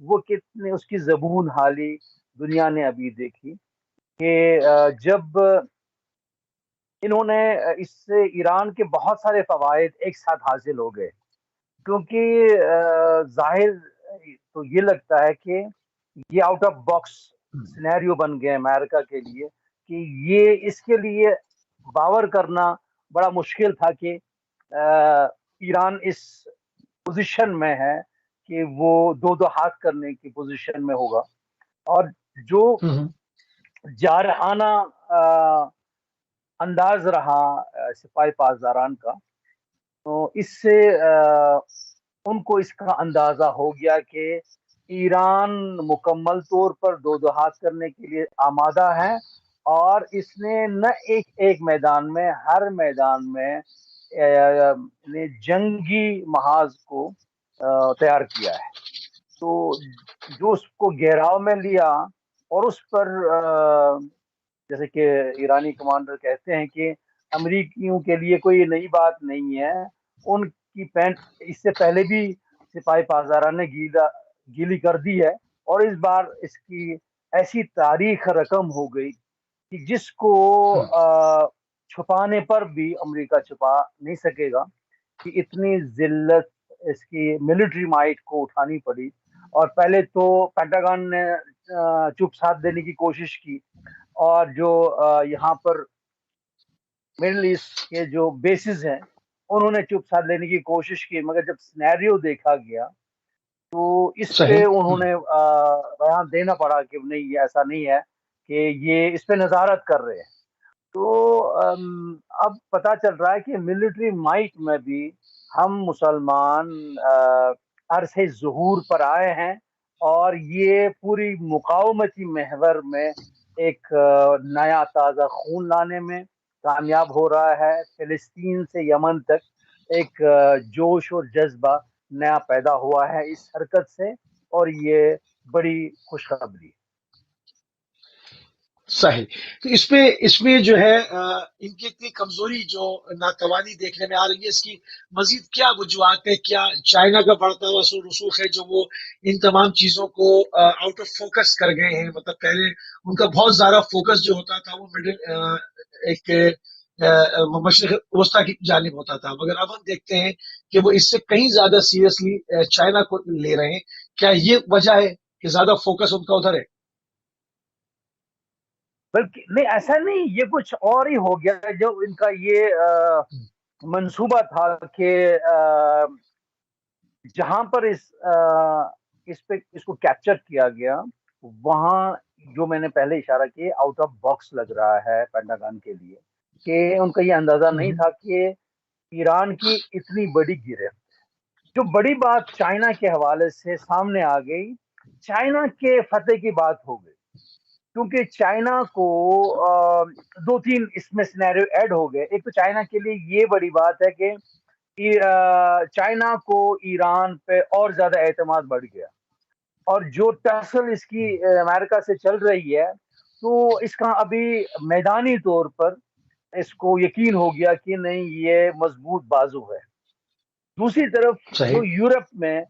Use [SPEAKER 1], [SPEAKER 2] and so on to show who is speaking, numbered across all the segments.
[SPEAKER 1] وہ کتنے اس کی زبون حالی دنیا نے ابھی دیکھی کہ جب انہوں نے اس سے ایران کے بہت سارے فوائد ایک ساتھ حاصل ہو گئے، کیونکہ ظاہر تو یہ لگتا ہے کہ یہ آؤٹ آف باکس سینیریو بن گئے امریکہ کے لیے، کہ یہ اس کے لیے باور کرنا بڑا مشکل تھا کہ ایران اس پوزیشن میں ہے کہ وہ دو دو ہاتھ کرنے کی پوزیشن میں ہوگا، اور جو جارحانہ انداز رہا سپاہی پاسداران کا، تو اس سے ان کو اس کا اندازہ ہو گیا کہ ایران مکمل طور پر دو دو ہاتھ کرنے کے لیے آمادہ ہے، اور اس نے نہ ایک میدان میں، ہر میدان میں نے جنگی محاذ کو تیار کیا ہے، تو جو اس کو گہراؤ میں لیا اور اس پر جیسے کہ ایرانی کمانڈر کہتے ہیں کہ امریکیوں کے لیے کوئی نئی بات نہیں ہے، ان کی پینٹ اس سے پہلے بھی سپاہی پاسداران نے گیلی کر دی ہے، اور اس بار اس کی ایسی تاریخ رقم ہو گئی کہ جس کو چھپانے پر بھی امریکہ چھپا نہیں سکے گا، کہ اتنی ذلت اس کی ملٹری مائٹ کو اٹھانی پڑی۔ اور پہلے تو پینٹاگن نے چپ ساتھ دینے کی کوشش کی، اور جو یہاں پر مڈل ایسٹ کے جو بیسز ہیں انہوں نے چپ ساتھ لینے کی کوشش کی، مگر جب سینیریو دیکھا گیا تو اس پہ
[SPEAKER 2] صحیح۔
[SPEAKER 1] انہوں نے بیان دینا پڑا کہ نہیں، یہ ایسا نہیں ہے، کہ یہ اس پہ نظارت کر رہے ہیں۔ تو اب پتا چل رہا ہے کہ ملٹری مائٹ میں بھی ہم مسلمان عرصے ظہور پر آئے ہیں، اور یہ پوری مقاومتی محور میں ایک نیا تازہ خون لانے میں کامیاب ہو رہا ہے۔ فلسطین سے یمن تک ایک جوش اور جذبہ نیا پیدا ہوا ہے اس حرکت سے، اور یہ بڑی خوشخبری ہے۔
[SPEAKER 2] صحیح۔ تو اس میں جو ہے ان کی اتنی کمزوری جو ناتوانی دیکھنے میں آ رہی ہے، اس کی مزید کیا وجوہات ہے؟ کیا چائنا کا بڑھتا ہوا رسوخ ہے جو وہ ان تمام چیزوں کو آؤٹ آف فوکس کر گئے ہیں؟ مطلب پہلے ان کا بہت زیادہ فوکس جو ہوتا تھا وہ ایک مشرق وسطی کی جانب ہوتا تھا، مگر اب ہم دیکھتے ہیں کہ وہ اس سے کہیں زیادہ سیریسلی چائنا کو لے رہے ہیں۔ کیا یہ وجہ ہے کہ زیادہ فوکس ان کا ادھر ہے؟
[SPEAKER 1] بلکہ نہیں، ایسا نہیں، یہ کچھ اور ہی ہو گیا۔ جو ان کا یہ منصوبہ تھا کہ جہاں پر اس کو کیپچر کیا گیا، وہاں جو میں نے پہلے اشارہ کیا، آؤٹ آف باکس لگ رہا ہے پینٹاگن کے لیے، کہ ان کا یہ اندازہ نہیں تھا کہ ایران کی اتنی بڑی گرفت۔ جو بڑی بات چائنا کے حوالے سے سامنے آ گئی، چائنا کے فتح کی بات ہو گئی، کیونکہ چائنا کو دو تین اس میں سینیریو ایڈ ہو گئے۔ ایک تو چائنا کے لیے یہ بڑی بات ہے کہ چائنا کو ایران پہ اور زیادہ اعتماد بڑھ گیا، اور جو ٹسل اس کی امریکہ سے چل رہی ہے، تو اس کا ابھی میدانی طور پر اس کو یقین ہو گیا کہ نہیں، یہ مضبوط بازو ہے۔ دوسری طرف
[SPEAKER 2] صحیح۔
[SPEAKER 1] جو یورپ میں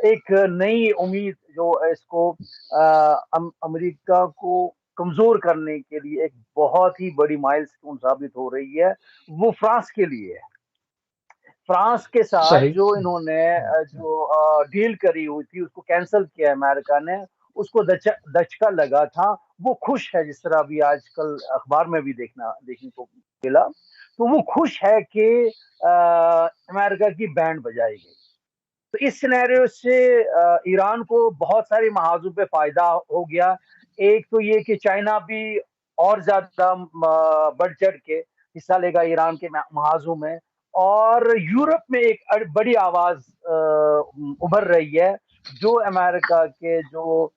[SPEAKER 1] ایک نئی امید جو اس کو امریکہ کو کمزور کرنے کے لیے ایک بہت ہی بڑی مائل سٹون ثابت ہو رہی ہے، وہ فرانس کے لیے ہے۔ فرانس کے ساتھ
[SPEAKER 2] صحیح۔
[SPEAKER 1] جو انہوں نے جو ڈیل کری ہوئی تھی، اس کو کینسل کیا امریکہ نے، اس کو دچکا لگا تھا۔ وہ خوش ہے، جس طرح ابھی آج کل اخبار میں بھی دیکھنے کو ملا، تو وہ خوش ہے کہ امریکہ کی بینڈ بجائی گئی۔ تو اس سینیریو سے ایران کو بہت سارے محاذوں پہ فائدہ ہو گیا۔ ایک تو یہ کہ چائنا بھی اور زیادہ بڑھ چڑھ کے حصہ لے گا ایران کے محاذوں میں، اور یورپ میں ایک بڑی آواز ابھر رہی ہے، جو امریکہ کے جو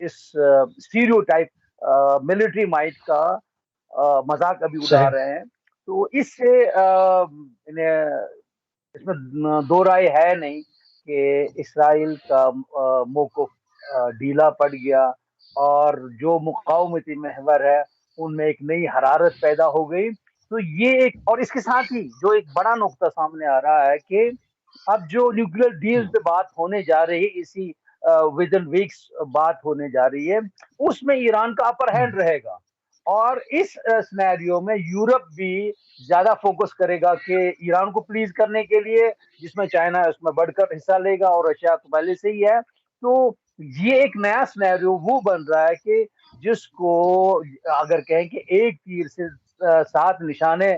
[SPEAKER 1] اس اسٹیریو ٹائپ ملٹری مائٹ کا مذاق ابھی اڑا
[SPEAKER 2] صحیح۔
[SPEAKER 1] رہے ہیں۔ تو اس سے اس میں دو رائے ہے نہیں کہ اسرائیل کا موقف ڈھیلا پڑ گیا، اور جو مقاومتی محور ہے ان میں ایک نئی حرارت پیدا ہو گئی۔ تو یہ ایک، اور اس کے ساتھ ہی جو ایک بڑا نقطہ سامنے آ رہا ہے کہ اب جو نیوکلیر ڈیل پہ بات ہونے جا رہی ہے اسی ود ان ویکس بات ہونے جا رہی ہے، اس میں ایران کا اپر ہینڈ رہے گا، اور اس سنیریو میں یورپ بھی زیادہ فوکس کرے گا کہ ایران کو پلیز کرنے کے لیے، جس میں چائنا اس میں بڑھ کر حصہ لے گا اور رشیا تو پہلے سے ہی ہے۔ تو یہ ایک نیا سنیریو وہ بن رہا ہے کہ جس کو اگر کہیں کہ ایک تیر سے 7 نشانے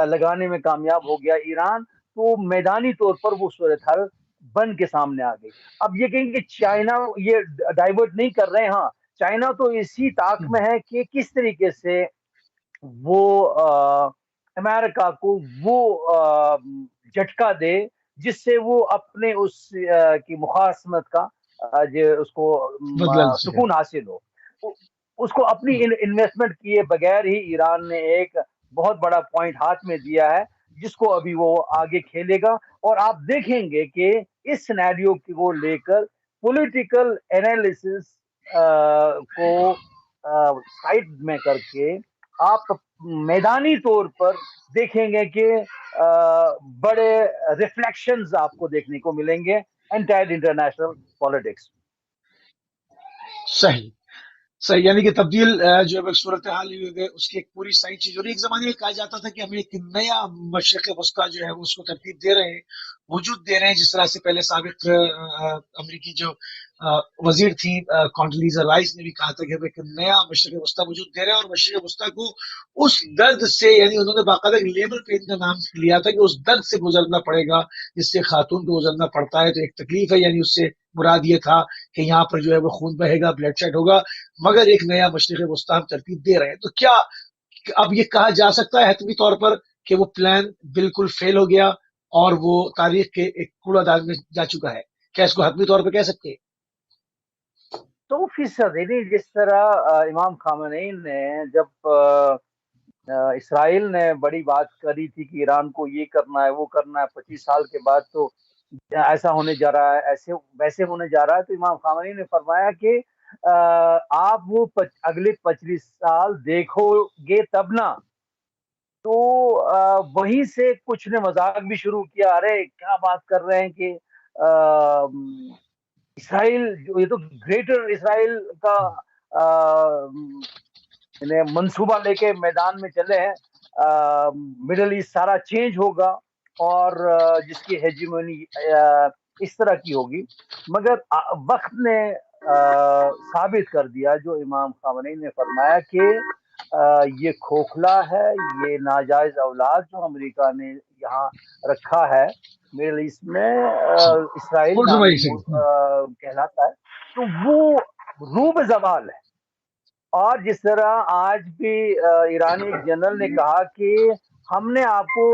[SPEAKER 1] لگانے میں کامیاب ہو گیا ایران، تو میدانی طور پر وہ صورتحال بن کے سامنے آ گئی۔ اب یہ کہیں کہ چائنا یہ ڈائیورٹ نہیں کر رہے، ہاں چائنا تو اسی طاق میں ہے کہ کس طریقے سے وہ امریکہ کو وہ جھٹکا دے جس سے وہ اپنے اس کی مخاصمت کا اس کو
[SPEAKER 2] بدلا سکے۔
[SPEAKER 1] سکون حاصل ہو۔ اس کو اپنی انویسٹمنٹ کیے بغیر ہی ایران نے ایک بہت بڑا پوائنٹ ہاتھ میں دیا ہے جس کو ابھی وہ آگے کھیلے گا، اور آپ دیکھیں گے کہ اس سینیریو کو لے کر پولیٹیکل انالیسس کو سائڈ میں کر کے آپ میدانی طور پر دیکھیں گے کہ بڑے ریفلیکشنز آپ کو دیکھنے کو ملیں گے انٹائر انٹرنیشنل پالیٹکس۔
[SPEAKER 2] صحیح صحیح، یعنی کہ تبدیل جو ہے صورتحال اس کی ایک پوری صحیح چیز، اور ایک زمانے میں کہا جاتا تھا کہ ہم ایک نیا مشرق وسطیٰ جو ہے اس کو ترتیب دے رہے ہیں، وجود دے رہے ہیں، جس طرح سے پہلے سابق امریکی جو وزیر تھی کونڈلیزا رائس نے بھی کہا تھا کہ ہم ایک نیا مشرق وسطیٰ وجود دے رہے ہیں، اور مشرق وسطیٰ کو اس درد سے، یعنی انہوں نے باقاعدہ ایک لیبل پہ ان کا نام لیا تھا کہ اس درد سے گزرنا پڑے گا جس سے خاتون کو گزرنا پڑتا ہے، تو ایک تکلیف ہے، یعنی اس سے مراد یہ تھا کہ یہاں پر جو ہے وہ خون بہے گا، بلڈ شیڈ ہوگا، مگر ایک نیا مشرق وسطیٰ ہم ترتیب دے رہے ہیں۔ تو کیا اب یہ کہا جا سکتا ہے حتمی طور پر کہ وہ پلان بالکل فیل ہو گیا اور وہ تاریخ کے ایک کوڑا دان میں جا چکا ہے؟ کیا اس کو حتمی طور پر کہہ سکتے ہیں؟
[SPEAKER 1] 100%، یعنی جس طرح امام خامنئی نے جب اسرائیل نے بڑی بات کری تھی کہ ایران کو یہ کرنا ہے وہ کرنا ہے، 25 سال کے بعد تو ایسا ہونے جا رہا ہے، ایسے ویسے ہونے جا رہا ہے، تو امام خامنئی نے فرمایا کہ آپ وہ اگلے 25 سال دیکھو گے تب نا۔ تو وہیں سے کچھ نے مذاق بھی شروع کیا، ارے کیا بات کر رہے ہیں کہ اسرائیل یہ تو گریٹر اسرائیل کا منصوبہ لے کے میدان میں چلے ہیں، مڈل ایسٹ سارا چینج ہوگا اور جس کی ہیجیمونی اس طرح کی ہوگی، مگر وقت نے ثابت کر دیا جو امام خامنئی نے فرمایا کہ یہ کھوکھلا ہے، یہ ناجائز اولاد جو امریکہ نے یہاں رکھا ہے مڈل ایسٹ میں، اسرائیل نامی کہلاتا ہے، تو وہ روب زوال ہے۔ اور جس طرح آج بھی ایرانی ایک جنرل نے کہا کہ ہم نے آپ کو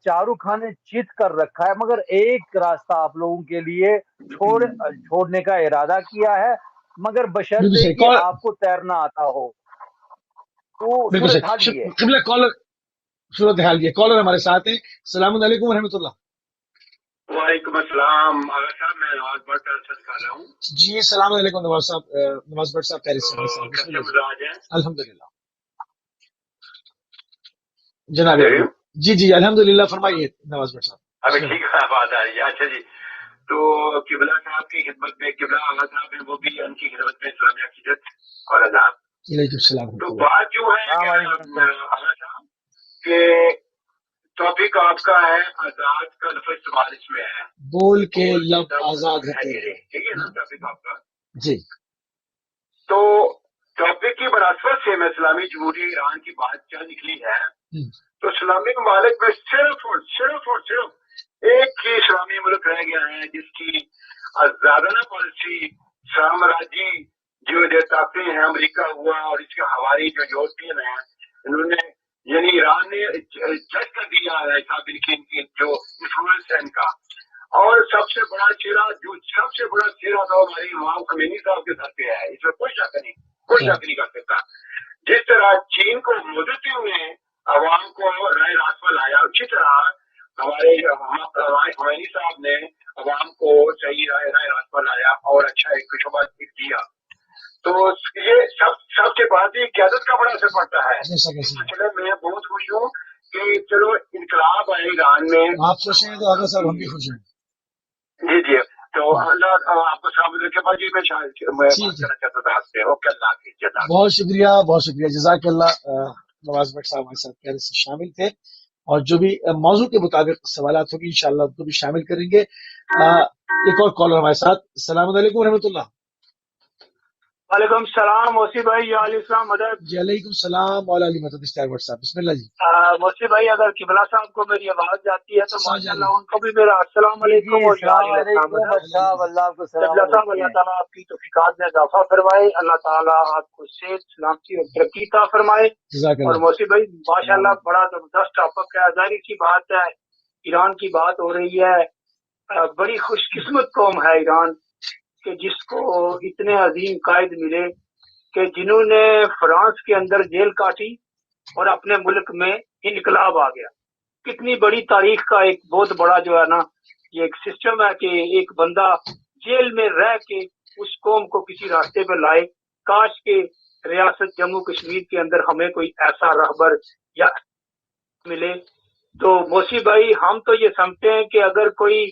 [SPEAKER 1] چاروں کھانے چیت کر رکھا ہے، مگر ایک راستہ آپ لوگوں کے لیے چھوڑنے کا ارادہ کیا ہے، مگر بشرطے کہ آپ کو تیرنا آتا ہو۔ تو صورتحال یہ ہے۔
[SPEAKER 2] صورتحال یہ کالر ہمارے ساتھ ہیں۔ السلام علیکم ورحمۃ اللہ۔
[SPEAKER 3] وعلیکم السلام صاحب، میں نواز بٹ کر رہا ہوں۔
[SPEAKER 2] جی السلام علیکم نواز صاحب، نواز بٹ صاحب خیریت سے؟ الحمدللہ جناب، جی جی الحمدللہ، فرمائیے نواز بٹ صاحب۔
[SPEAKER 3] ابھی ٹھیک ہے، بات آ رہی ہے؟ اچھا جی، تو قبلہ صاحب کی خدمت میں، قبلہ آغا صاحب ہیں وہ بھی ان کی خدمت میں اسلامی عقیدت اور آداب۔
[SPEAKER 2] وعلیکم السلام۔
[SPEAKER 3] تو بات جو ہے آغا صاحب کہ ٹاپک آپ کا ہے آزاد کا لفظ استعمال اس میں ہے،
[SPEAKER 2] بول کے لب آزاد ہے،
[SPEAKER 3] ٹھیک ہے نا ٹاپک آپ کا؟
[SPEAKER 2] جی۔
[SPEAKER 3] تو ٹاپک کی مناسبت سے میں اسلامی جمہوریہ ایران کی بات کیا نکلی ہے، تو اسلامی ممالک میں صرف ایک ہی اسلامی ملک رہ گیا ہے جس کی آزادانہ پالیسی سامراجی جو طاقتیں ہیں، امریکہ ہوا اور اس کے حوالی جو یورپین ہیں، انہوں نے یعنی ایران نے جج کر دیا ہے صاحب ان کی جو انفلوئنس ہے ان کا۔ اور سب سے بڑا چہرہ تو ہمارے امام خمینی صاحب کے سر پہ ہے، اس میں کوئی شک نہیں کر سکتا۔ جس طرح چین کو مدتی میں عوام کو رائے راست پر لایا، اسی طرح ہمارے خمینی صاحب نے عوام کو صحیح رائے راست پر لایا اور اچھا ایک شعبہ دیا۔ تو یہ سب سے بات یہ قیادت کا بڑا اثر پڑتا ہے۔ چلے میں بہت خوش ہوں کہ چلو انقلاب آئے ایران میں۔
[SPEAKER 2] آپ خوش ہیں تو آغا صاحب ہم بھی خوش ہیں۔
[SPEAKER 3] جی جی، تو اللہ آپ کو سلام کے بعد میں بات کرنا چاہتا تھا آپ سے. اوکے، اللہ حافظ.
[SPEAKER 2] بہت شکریہ جزاک اللہ. نواز بٹ صاحب ہمارے ساتھ پہلے سے شامل تھے، اور جو بھی موضوع کے مطابق سوالات ہوگی انشاءاللہ ان کو بھی شامل کریں گے. ایک اور کالر ہمارے ساتھ. السلام علیکم ورحمۃ اللہ.
[SPEAKER 4] وعلیکم السلام موسی بھائی، یا علیہ السلام مدد.
[SPEAKER 2] جی علیکم السلام مولا علی مدد اسٹار ورڈ صاحب، بسم اللہ جی.
[SPEAKER 4] موسی بھائی اگر قبلہ صاحب کو میری آواز جاتی ہے تو ماشاءاللہ ان کو بھی میرا السلام علیکم اور یا علیہ السلام مدد. قبلہ صاحب اللہ تعالیٰ آپ کی توفیقات میں اضافہ فرمائے، اللہ تعالیٰ آپ کو صحت سلامتی اور ترقی عطا فرمائے. اور موسی بھائی ماشاءاللہ بڑا زبردست ٹاپک ہے، ظاہر سی بات ہے ایران کی بات ہو رہی ہے. بڑی خوش قسمت قوم ہے ایران کہ جس کو اتنے عظیم قائد ملے کہ جنہوں نے فرانس کے اندر جیل کاٹی اور اپنے ملک میں انقلاب آ گیا. کتنی بڑی تاریخ کا ایک بہت بڑا جو ہے نا یہ ایک سسٹم ہے کہ ایک بندہ جیل میں رہ کے اس قوم کو کسی راستے پہ لائے. کاش کے ریاست جموں کشمیر کے اندر ہمیں کوئی ایسا رہبر یا ملے. تو موسی بھائی ہم تو یہ سمجھتے ہیں کہ اگر کوئی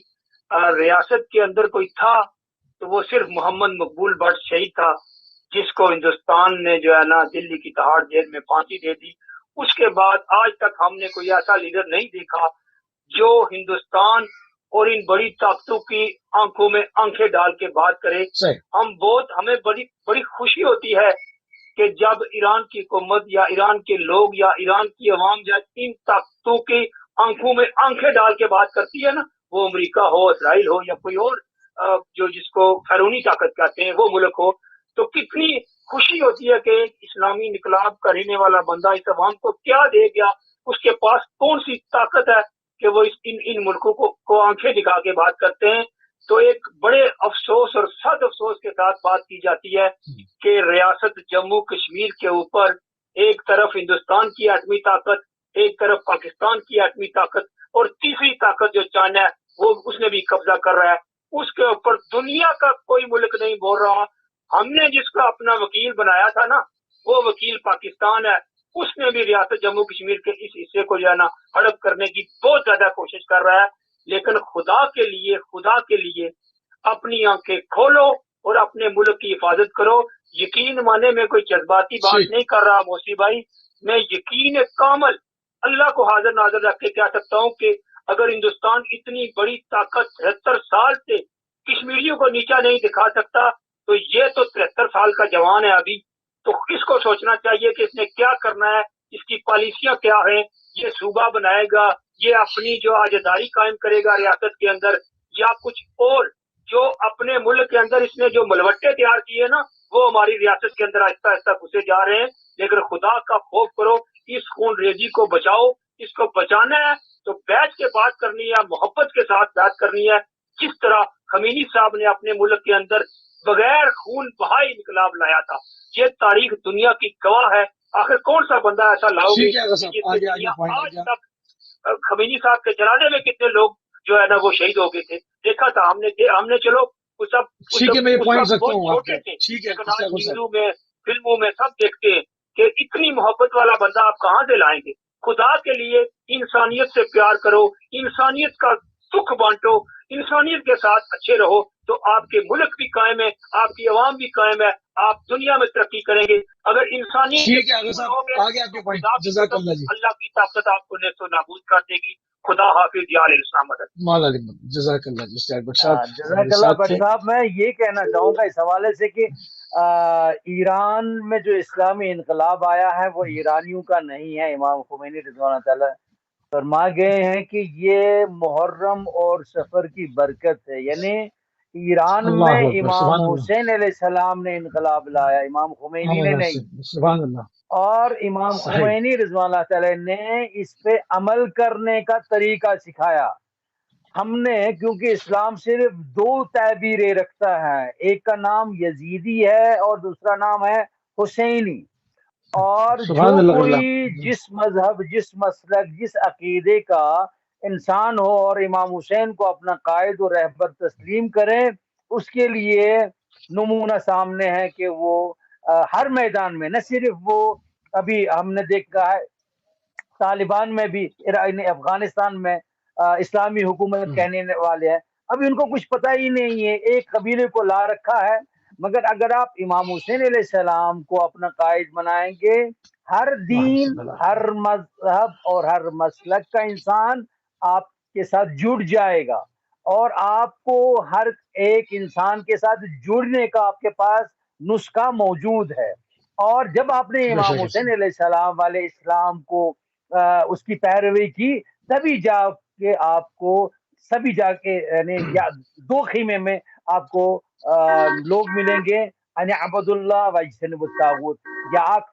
[SPEAKER 4] ریاست کے اندر کوئی تھا تو وہ صرف محمد مقبول بٹ شہید تھا، جس کو ہندوستان نے جو ہے نا دلی کی تہاڑ جیل میں پھانسی دے دی. اس کے بعد آج تک ہم نے کوئی ایسا لیڈر نہیں دیکھا جو ہندوستان اور ان بڑی طاقتوں کی آنکھوں میں آنکھیں ڈال کے بات کرے. ہمیں بڑی خوشی ہوتی ہے کہ جب ایران کی حکومت یا ایران کے لوگ یا ایران کی عوام جب ان طاقتوں کی آنکھوں میں آنکھیں ڈال کے بات کرتی ہے نا، وہ امریکہ ہو، اسرائیل ہو یا کوئی اور جو جس کو بیرونی طاقت کہتے ہیں وہ ملک ہو، تو کتنی خوشی ہوتی ہے کہ اسلامی انقلاب کا رہنے والا بندہ اس عوام کو کیا دے گیا، اس کے پاس کون سی طاقت ہے کہ وہ ان ملکوں کو آنکھیں دکھا کے بات کرتے ہیں. تو ایک بڑے افسوس اور سخت افسوس کے ساتھ بات کی جاتی ہے کہ ریاست جموں کشمیر کے اوپر ایک طرف ہندوستان کی ایٹمی طاقت، ایک طرف پاکستان کی ایٹمی طاقت، اور تیسری طاقت جو چائنا ہے وہ اس نے بھی قبضہ کر رہا ہے. اس کے اوپر دنیا کا کوئی ملک نہیں بول رہا. ہم نے جس کا اپنا وکیل بنایا تھا نا وہ وکیل پاکستان ہے، اس نے بھی ریاست جموں کشمیر کے اس حصے کو جو ہے نا ہڑپ کرنے کی بہت زیادہ کوشش کر رہا ہے. لیکن خدا کے لیے اپنی آنکھیں کھولو اور اپنے ملک کی حفاظت کرو. یقین مانے میں کوئی جذباتی بات نہیں کر رہا موسی بھائی، میں یقین کامل اللہ کو حاضر ناظر رکھ کے کہہ سکتا ہوں کہ اگر ہندوستان اتنی بڑی طاقت 73 سال سے کشمیریوں کو نیچا نہیں دکھا سکتا تو یہ تو 73 سال کا جوان ہے ابھی. تو کس کو سوچنا چاہیے کہ اس نے کیا کرنا ہے، اس کی پالیسیاں کیا ہیں. یہ صوبہ بنائے گا، یہ اپنی جو آزاداری قائم کرے گا ریاست کے اندر، یا کچھ اور جو اپنے ملک کے اندر اس نے جو ملوٹے تیار کیے نا وہ ہماری ریاست کے اندر آہستہ آہستہ گھسے جا رہے ہیں. لیکن خدا کا خوف کرو، اس خون ریزی کو بچاؤ. اس کو بچانا ہے تو بیٹھ کے بات کرنی ہے، محبت کے ساتھ بات کرنی ہے. جس طرح خمینی صاحب نے اپنے ملک کے اندر بغیر خون بہائے انقلاب لایا تھا، یہ تاریخ دنیا کی گواہ ہے. آخر کون سا بندہ ایسا لاؤ گے آج تک. خمینی صاحب کے جنازے میں کتنے لوگ جو ہے نا وہ شہید ہو گئے تھے، دیکھا تھا ہم نے چلو چھوٹے تھے نیوزوں میں فلموں میں سب دیکھتے ہیں کہ اتنی محبت والا بندہ آپ کہاں سے لائیں گے. خدا کے لیے انسانیت سے پیار کرو، انسانیت کا سکھ بانٹو، انسانیت کے ساتھ اچھے رہو تو آپ کے ملک بھی قائم ہے، آپ کی عوام بھی قائم ہے، آپ دنیا میں ترقی کریں گے. اگر انسانیت اللہ کی طاقت آپ کو نیست و نابود کر دے گی. خدا حافظ، یا علیہ السلام مدد.
[SPEAKER 2] جزاک اللہ
[SPEAKER 1] جزاک اللہ بٹ صاحب. میں یہ کہنا چاہوں گا اس حوالے سے کہ ایران میں جو اسلامی انقلاب آیا ہے وہ ایرانیوں کا نہیں ہے. امام خمینی رضوان اللہ تعالی فرما گئے ہیں کہ یہ محرم اور سفر کی برکت ہے. یعنی ایران میں امام حسین علیہ السلام نے انقلاب لایا، امام خمینی نے نہیں.
[SPEAKER 2] سبحان اللہ.
[SPEAKER 1] اور امام خمینی رضوان اللہ تعالی نے اس پہ عمل کرنے کا طریقہ سکھایا. ہم نے کیونکہ اسلام صرف 2 تعبیریں رکھتا ہے، ایک کا نام یزیدی ہے اور دوسرا نام ہے حسینی. اور جو کوئی جس مذہب، جس مسلک، جس عقیدے کا انسان ہو اور امام حسین کو اپنا قائد و رہبر تسلیم کرے، اس کے لیے نمونہ سامنے ہے کہ وہ ہر میدان میں، نہ صرف وہ ابھی ہم نے دیکھا ہے طالبان میں بھی، افغانستان میں اسلامی حکومت کہنے والے ہیں، ابھی ان کو کچھ پتہ ہی نہیں ہے، ایک قبیلے کو لا رکھا ہے۔ مگر اگر آپ امام حسین علیہ السلام کو اپنا قائد بنائیں گے، ہر دین، ہر مذہب اور ہر مسلک کا انسان آپ کے ساتھ جڑ جائے گا، اور آپ کو ہر ایک انسان کے ساتھ جڑنے کا آپ کے پاس نسخہ موجود ہے۔ اور جب آپ نے امام حسین علیہ السلام علیہ السلام کو اس کی پیروی کی، تبھی جا کے آپ کو سبھی جا کے یعنی دو خیمے میں آپ کو لوگ ملیں گے، ان عبد اللہ واجتنبوا الطاغوت، یا آپ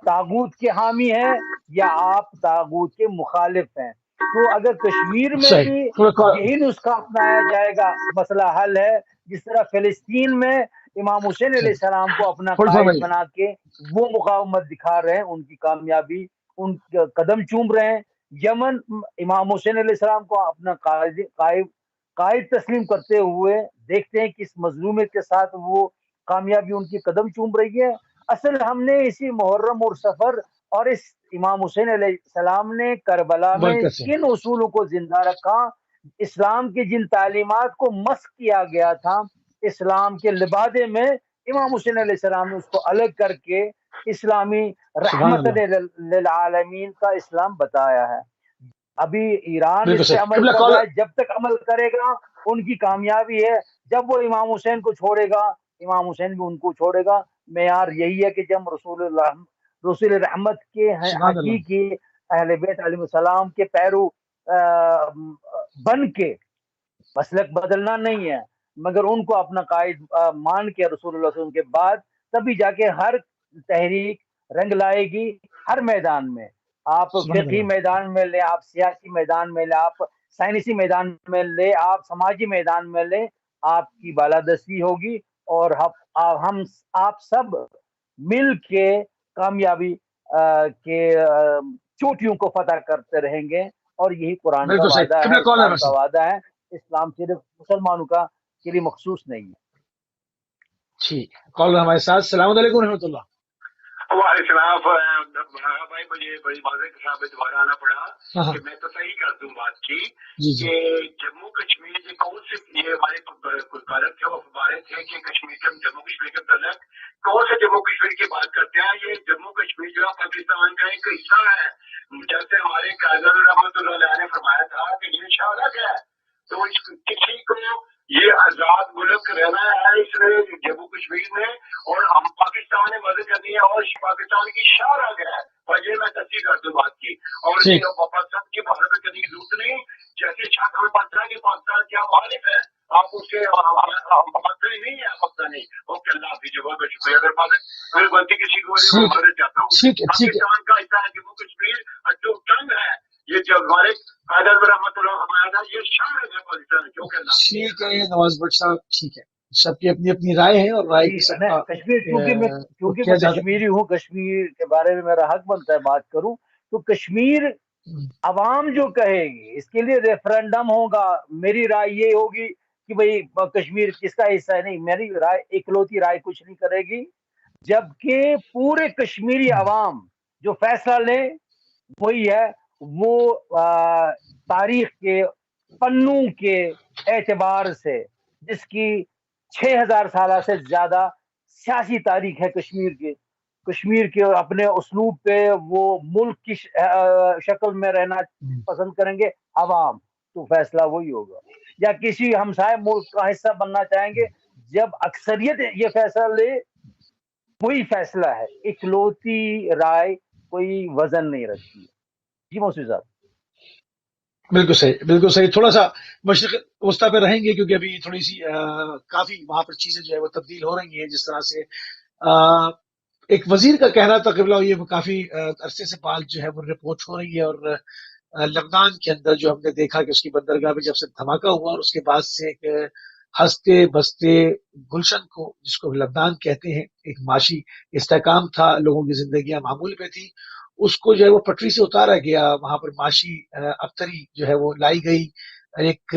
[SPEAKER 1] طاغوت کے حامی ہیں یا آپ طاغوت کے مخالف ہیں۔ تو اگر کشمیر میں بھی یہی نسخہ اپنایا جائے گا، مسئلہ حل ہے۔ جس طرح فلسطین میں امام حسین علیہ السلام کو اپنا قائد بنا کے وہ مقاومت دکھا رہے ہیں، ان کی کامیابی ان قدم چوم رہے ہیں۔ یمن امام حسین علیہ السلام کو اپنا قائد تسلیم کرتے ہوئے دیکھتے ہیں کس مظلومیت کے ساتھ وہ کامیابی ان کی قدم چوم رہی ہے۔ اصل ہم نے اسی محرم اور سفر اور اس امام حسین علیہ السلام نے کربلا میں کن اصولوں کو زندہ رکھا، اسلام کی جن تعلیمات کو مسخ کیا گیا تھا اسلام کے لبادے میں، امام حسین علیہ السلام نے اس کو الگ کر کے اسلامی رحمت للعالمین کا اسلام بتایا ہے۔ ابھی ایران اس پہ عمل کر رہا ہے، جب تک عمل کرے گا ان کی کامیابی ہے۔ جب وہ امام حسین کو چھوڑے گا، امام حسین بھی ان کو چھوڑے گا۔ معیار یہی ہے کہ جب رسول رحمت کے حقیقی اہل بیت علیہ السلام کے پیرو بن کے، مسلک بدلنا نہیں ہے مگر ان کو اپنا قائد مان کے رسول اللہ صلی اللہ علیہ وسلم کے بعد، تبھی جا کے ہر تحریک رنگ لائے گی۔ ہر میدان میں، آپ فقہی میدان میں لیں، آپ سیاسی میدان میں لیں، آپ سائنسی میدان میں لیں، آپ سماجی میدان میں لیں، آپ کی بالادستی ہوگی، اور آپ سب مل کے کامیابی کے چوٹیوں کو فتح کرتے رہیں گے۔ اور یہی قرآن کا وعدہ ہے، اسلام کا وعدہ ہے۔ اسلام صرف مسلمانوں کا کے لیے مخصوص نہیں ہے۔
[SPEAKER 2] ٹھیک، کال ہمارے ساتھ۔ السلام علیکم رحمۃ اللہ۔
[SPEAKER 3] وعلیکم السلام بھائی، مجھے بڑی معذرت کے ساتھ دوبارہ آنا پڑا کہ میں تو صحیح کر دوں بات کی کہ جموں کشمیر کے کون سے یہ ہمارے غالب تھے، وہ بارے تھے کہ کشمیر کے جموں کشمیر کے تعلق کون سے جموں کشمیر کی بات کرتے ہیں۔ یہ جموں کشمیر جو ہے پاکستان کا ایک حصہ ہے، جیسے ہمارے قائد رحمۃ اللہ علیہ نے فرمایا تھا کہ یہ شاہ ہے، تو کسی کو یہ آزاد ملک رہنا ہے اس میں جموں کشمیر میں، اور ہم پاکستان میں مدد کرنی ہے، اور پاکستان کی شان آ گیا ہے۔ اور یہ میں تصدیق کر دوں بات کی، اور پاکستان کی محبت کرنے کی ضرورت نہیں۔ جیسے شاہ پاکستان کے پاکستان کیا مخالف ہے، آپ اس کے پاکستانی نہیں ہے، پاکستانی اوکے اللہ حافظ، بہت بہت شکریہ۔ اگر اگر غلطی کسی کو مدد چاہتا ہوں، پاکستان کا حصہ ہے جموں کشمیر، جو تنگ ہے یہ جو ہمارے قائد رحمۃ اللہ فرمایا تھا، یہ شان ہے پاکستان کی، اوکے اللہ۔
[SPEAKER 2] ٹھیک ہے نواز بٹ صاحب، ٹھیک ہے، سب کی اپنی اپنی رائے ہے، اور رائے کی سب کا
[SPEAKER 1] کشمیر کیونکہ میں کشمیری ہوں، کشمیر کے بارے میں میرا حق بنتا ہے بات کروں، تو کشمیر عوام جو کہے گی اس کے لیے ریفرنڈم ہوگا۔ میری رائے یہ ہوگی کہ بھئی کشمیر کس کا حصہ ہے، نہیں، میری رائے اکلوتی رائے کچھ نہیں کرے گی، جبکہ پورے کشمیری عوام جو فیصلہ لیں وہی ہے۔ وہ تاریخ کے پنوں کے اعتبار سے، جس کی 6000 سالہ سے زیادہ سیاسی تاریخ ہے کشمیر کے اپنے اسلوب پہ وہ ملک کی شکل میں رہنا پسند کریں گے عوام، تو فیصلہ وہی ہوگا۔ یا کسی ہمسائے ملک کا حصہ بننا چاہیں گے، جب اکثریت یہ فیصلہ لے وہی فیصلہ ہے۔ اکلوتی رائے کوئی وزن نہیں رکھتی ہے۔ جی موسیٰ صاحب،
[SPEAKER 2] بالکل صحیح، بالکل صحیح۔ تھوڑا سا مشرق وسطیٰ پہ رہیں گے کیونکہ ابھی تھوڑی سی کافی وہاں پر چیزیں جو ہے وہ تبدیل ہو رہی ہیں، جس طرح سے ایک وزیر کا کہنا تھا قبلہ، یہ کافی عرصے سے بات جو ہے وہ رپورٹ ہو رہی ہے، اور لبنان کے اندر جو ہم نے دیکھا کہ اس کی بندرگاہ میں جب سے دھماکہ ہوا، اور اس کے بعد سے ایک ہنستے بستے گلشن کو، جس کو لبنان کہتے ہیں، ایک معاشی استحکام تھا، لوگوں کی زندگیاں معمول پہ تھی، اس کو جو ہے وہ پٹری سے اتارا گیا۔ وہاں پر معاشی ابتری جو ہے وہ لائی گئی، ایک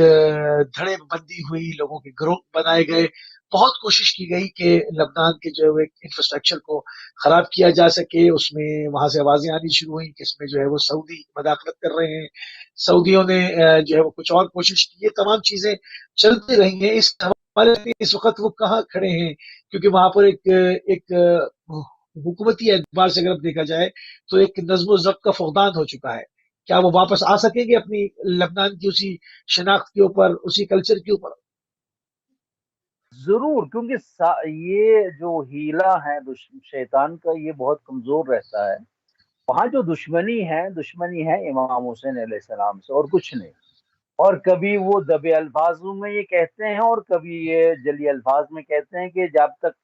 [SPEAKER 2] دھڑے بندی ہوئی، لوگوں کے گروہ بنائے گئے، بہت کوشش کی گئی کہ لبنان کے جو ہے انفراسٹرکچر کو خراب کیا جا سکے. اس میں وہاں سے آوازیں آنی شروع ہوئیں کہ اس میں جو ہے وہ سعودی مداخلت کر رہے ہیں، سعودیوں نے جو ہے وہ کچھ اور کوشش کی. یہ تمام چیزیں چلتی رہی ہیں. اس حوالے سے اس وقت وہ کہاں کھڑے ہیں؟ کیونکہ وہاں پر ایک حکومتی اعتبار سے اگر دیکھا جائے تو ایک نظم و ضبط کا فقدان ہو چکا ہے. کیا وہ واپس آ سکیں گے اپنی لبنان کی اسی شناخت کے اوپر، اسی کلچر کے اوپر؟
[SPEAKER 1] ضرور، کیونکہ یہ جو ہیلا ہے شیطان کا، یہ بہت کمزور رہتا ہے. وہاں جو دشمنی ہے امام حسین علیہ السلام سے، اور کچھ نہیں. اور کبھی وہ دبے الفاظوں میں یہ کہتے ہیں اور کبھی یہ جلی الفاظ میں کہتے ہیں کہ جب تک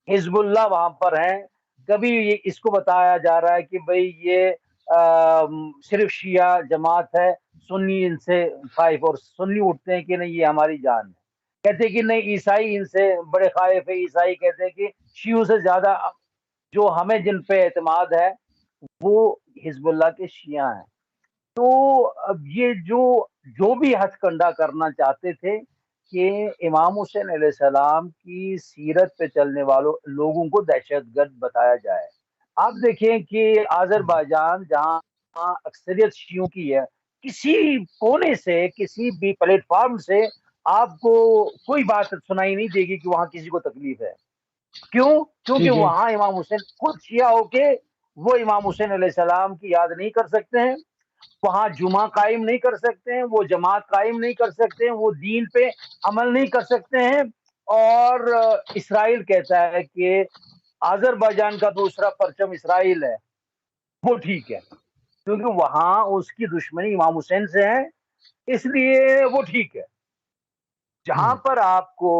[SPEAKER 1] حزب اللہ وہاں پر ہیں. کبھی یہ اس کو بتایا جا رہا ہے کہ بھئی یہ صرف شیعہ جماعت ہے، سنی ان سے خائف، اور سنی اٹھتے ہیں کہ نہیں یہ ہماری جان ہے. کہتے ہیں کہ نہیں عیسائی ان سے بڑے خائف ہے. عیسائی کہتے ہیں کہ شیعوں سے زیادہ جو ہمیں جن پہ اعتماد ہے وہ حزب اللہ کے شیعہ ہیں. تو اب یہ جو بھی ہتھ کنڈا کرنا چاہتے تھے کہ امام حسین علیہ السلام کی سیرت پہ چلنے والوں لوگوں کو دہشت گرد بتایا جائے. آپ دیکھیں کہ آذربائیجان جہاں اکثریت شیعوں کی ہے، کسی کونے سے، کسی بھی پلیٹ فارم سے آپ کو کوئی بات سنائی نہیں دے گی کہ وہاں کسی کو تکلیف ہے. کیوں؟ کیونکہ وہاں امام حسین خود شیعہ ہو کے وہ امام حسین علیہ السلام کی یاد نہیں کر سکتے ہیں، وہاں جمعہ قائم نہیں کر سکتے ہیں، وہ جماعت قائم نہیں کر سکتے ہیں، وہ دین پہ عمل نہیں کر سکتے ہیں. اور اسرائیل کہتا ہے کہ آذربائیجان کا دوسرا پرچم اسرائیل ہے، وہ ٹھیک ہے کیونکہ وہاں اس کی دشمنی امام حسین سے ہے، اس لیے وہ ٹھیک ہے. جہاں پر آپ کو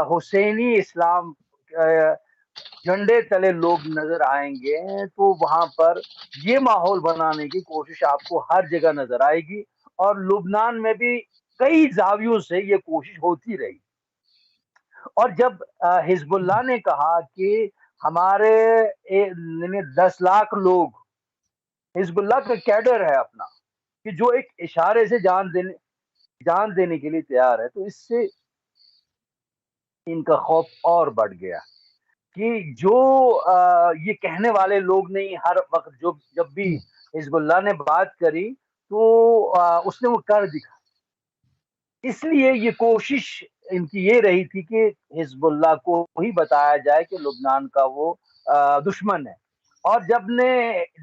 [SPEAKER 1] حسینی اسلام جھنڈے تلے لوگ نظر آئیں گے تو وہاں پر یہ ماحول بنانے کی کوشش آپ کو ہر جگہ نظر آئے گی. اور لبنان میں بھی کئی زاویوں سے یہ کوشش ہوتی رہی. اور جب حزب اللہ نے کہا کہ ہمارے 10 لاکھ لوگ حزب اللہ کا کیڈر ہے اپنا، کہ جو ایک اشارے سے جان دینے کے لیے تیار ہے، تو اس سے ان کا خوف اور بڑھ گیا کہ جو یہ کہنے والے لوگ نہیں، ہر وقت جب بھی حزب اللہ نے بات کری تو اس نے وہ کر دکھا. اس لیے یہ کوشش ان کی یہ رہی تھی کہ حزب اللہ کو ہی بتایا جائے کہ لبنان کا وہ دشمن ہے. اور جب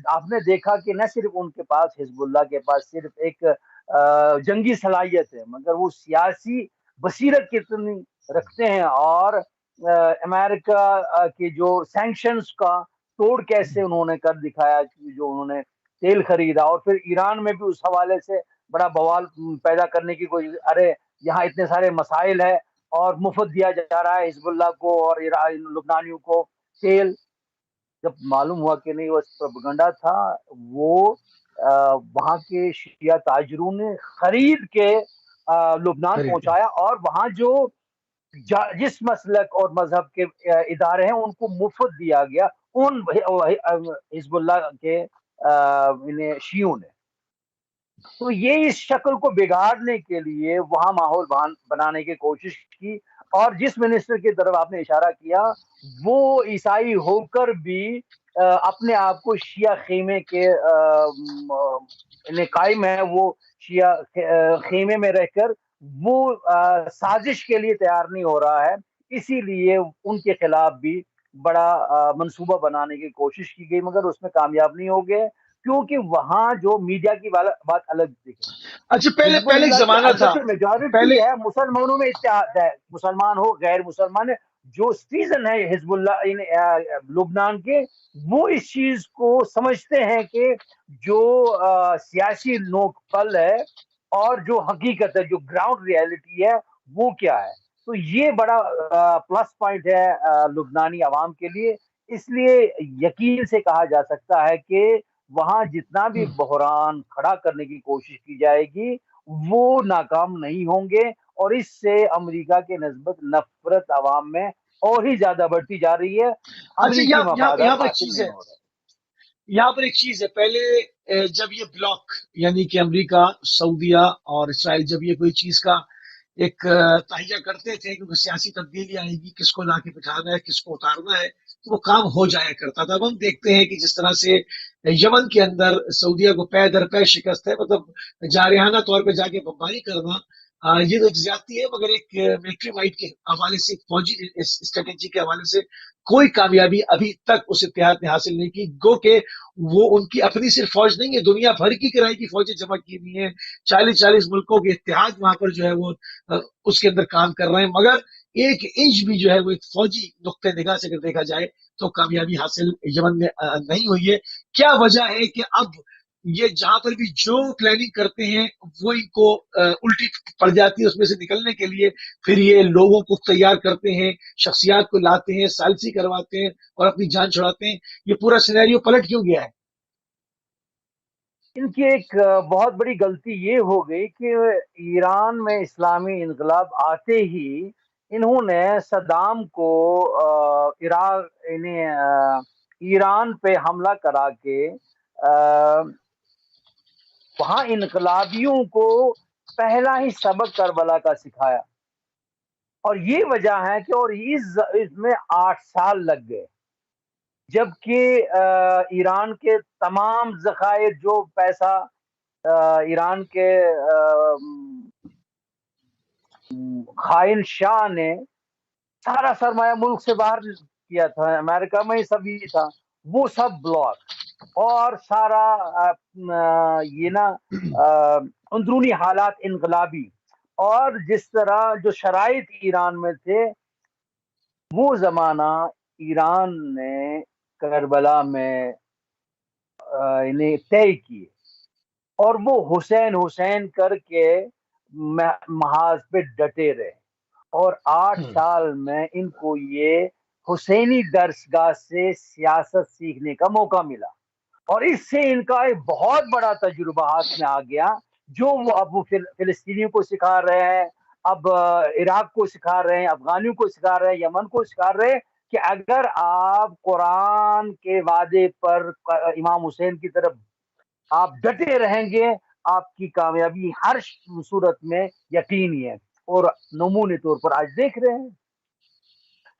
[SPEAKER 1] آپ نے دیکھا کہ نہ صرف ان کے پاس، حزب اللہ کے پاس صرف ایک جنگی صلاحیت ہے، مگر وہ سیاسی بصیرت کتنی رکھتے ہیں، اور امریکہ کے جو سینکشنز کا توڑ کیسے انہوں نے کر دکھایا، جو انہوں نے تیل خریدا. اور پھر ایران میں بھی اس حوالے سے بڑا بوال پیدا کرنے کی کوشش، ارے یہاں اتنے سارے مسائل ہے اور مفت دیا جا رہا ہے حزب اللہ کو اور لبنانیوں کو تیل. جب معلوم ہوا کہ نہیں وہ پروپیگنڈا تھا، وہ وہاں کے شیعہ تاجروں نے خرید کے لبنان پہنچایا، اور وہاں جو جس مسلک اور مذہب کے ادارے ہیں ان کو مفت دیا گیا ان حزب اللہ کے شیعوں نے. تو یہ اس شکل کو بگاڑنے کے لیے وہاں ماحول بنانے کی کوشش کی. اور جس منسٹر کی طرف آپ نے اشارہ کیا وہ عیسائی ہو کر بھی اپنے آپ کو شیعہ خیمے کے قائم ہے، وہ شیعہ خیمے میں رہ کر وہ سازش کے لیے تیار نہیں ہو رہا ہے. اسی لیے ان کے خلاف بھی بڑا منصوبہ بنانے کی کوشش کی گئی، مگر اس میں کامیاب نہیں ہو گئے کیونکہ وہاں جو میڈیا کی بات الگ دیکھیں.
[SPEAKER 2] اچھا پہلے ایک زمانہ تھا،
[SPEAKER 1] میجورٹی ہے مسلمانوں میں اتحاد ہے، مسلمان ہو غیر مسلمان ہے، جو سٹیزن ہے حزب اللہ لبنان کے، وہ اس چیز کو سمجھتے ہیں کہ جو سیاسی نوک پل ہے اور جو حقیقت ہے، جو گراؤنڈ ریالٹی ہے وہ کیا ہے. تو یہ بڑا پلس پوائنٹ ہے لبنانی عوام کے لیے. اس لیے یقین سے کہا جا سکتا ہے کہ وہاں جتنا بھی بحران کھڑا کرنے کی کوشش کی جائے گی وہ ناکام نہیں ہوں گے، اور اس سے امریکہ کے نسبت نفرت عوام میں اور ہی زیادہ بڑھتی جا رہی ہے. امریکی مفادات حاصل نہیں ہو رہے.
[SPEAKER 2] یہاں پر ایک چیز ہے، پہلے جب یہ بلاک یعنی کہ امریکہ، سعودیہ اور اسرائیل جب یہ کوئی چیز کا ایک تہیہ کرتے تھے کہ سیاسی تبدیلی آئے گی، کس کو لا کے بٹھانا ہے، کس کو اتارنا ہے، وہ کام ہو جایا کرتا تھا۔ اب ہم دیکھتے ہیں کہ جس طرح سے یمن کے اندر سعودیہ کو پے در پے شکست ہے، مطلب جارحانہ طور پہ جا کے بمباری کرنا، یہ تو ایک زیادتی ہے، مگر ایک ملٹری مائٹ کے حوالے سے، فوجی اسٹریٹجی کے حوالے سے کوئی کامیابی ابھی تک اس اتحاد نے حاصل نہیں کی، گو کہ وہ ان کی اپنی صرف فوج نہیں ہے، دنیا بھر کی کرائے کی فوجیں جمع کی ہوئی ہیں، 40 ملکوں کے اتحاد وہاں پر جو ہے وہ اس کے اندر کام کر رہے ہیں، مگر ایک انچ بھی جو ہے وہ ایک فوجی نقطۂ نگاہ سے اگر دیکھا جائے تو کامیابی حاصل یمن میں نہیں ہوئی ہے۔ کیا وجہ ہے کہ اب یہ جہاں پر بھی جو پلاننگ کرتے ہیں وہ ان کو الٹی پڑ جاتی ہے، اس میں سے نکلنے کے لیے پھر یہ لوگوں کو تیار کرتے ہیں، شخصیات کو لاتے ہیں، سالسی کرواتے ہیں اور اپنی جان چھڑاتے ہیں؟ یہ پورا سینیریو پلٹ کیوں گیا ہے؟
[SPEAKER 1] ان کی ایک بہت بڑی غلطی یہ ہو گئی کہ ایران میں اسلامی انقلاب آتے ہی انہوں نے صدام کو ایران پہ حملہ کرا کے وہاں انقلابیوں کو پہلا ہی سبق کربلا کا سکھایا، اور یہ وجہ ہے کہ اور اس میں 8 سال لگ گئے، جبکہ ایران کے تمام ذخائر، جو پیسہ ایران کے خائن شاہ نے سارا سرمایہ ملک سے باہر کیا تھا، امریکہ میں ہی سب یہ تھا، وہ سب بلاک، اور سارا یہ نا اندرونی حالات انقلابی، اور جس طرح جو شرائط ایران میں تھے، وہ زمانہ ایران نے کربلا میں انہیں طے کیے، اور وہ حسین کر کے محاذ پہ ڈٹے رہے، اور 8 سال میں ان کو یہ حسینی درسگاہ سے سیاست سیکھنے کا موقع ملا، اور اس سے ان کا ایک بہت بڑا تجربہ ہاتھ میں آ گیا، جو وہ اب فلسطینیوں کو سکھا رہے ہیں، اب عراق کو سکھا رہے ہیں، افغانیوں کو سکھا رہے ہیں، یمن کو سکھا رہے ہیں، کہ اگر آپ قرآن کے وعدے پر امام حسین کی طرف آپ ڈٹے رہیں گے، آپ کی کامیابی ہر صورت میں یقینی ہے، اور نمونے طور پر آج دیکھ رہے ہیں،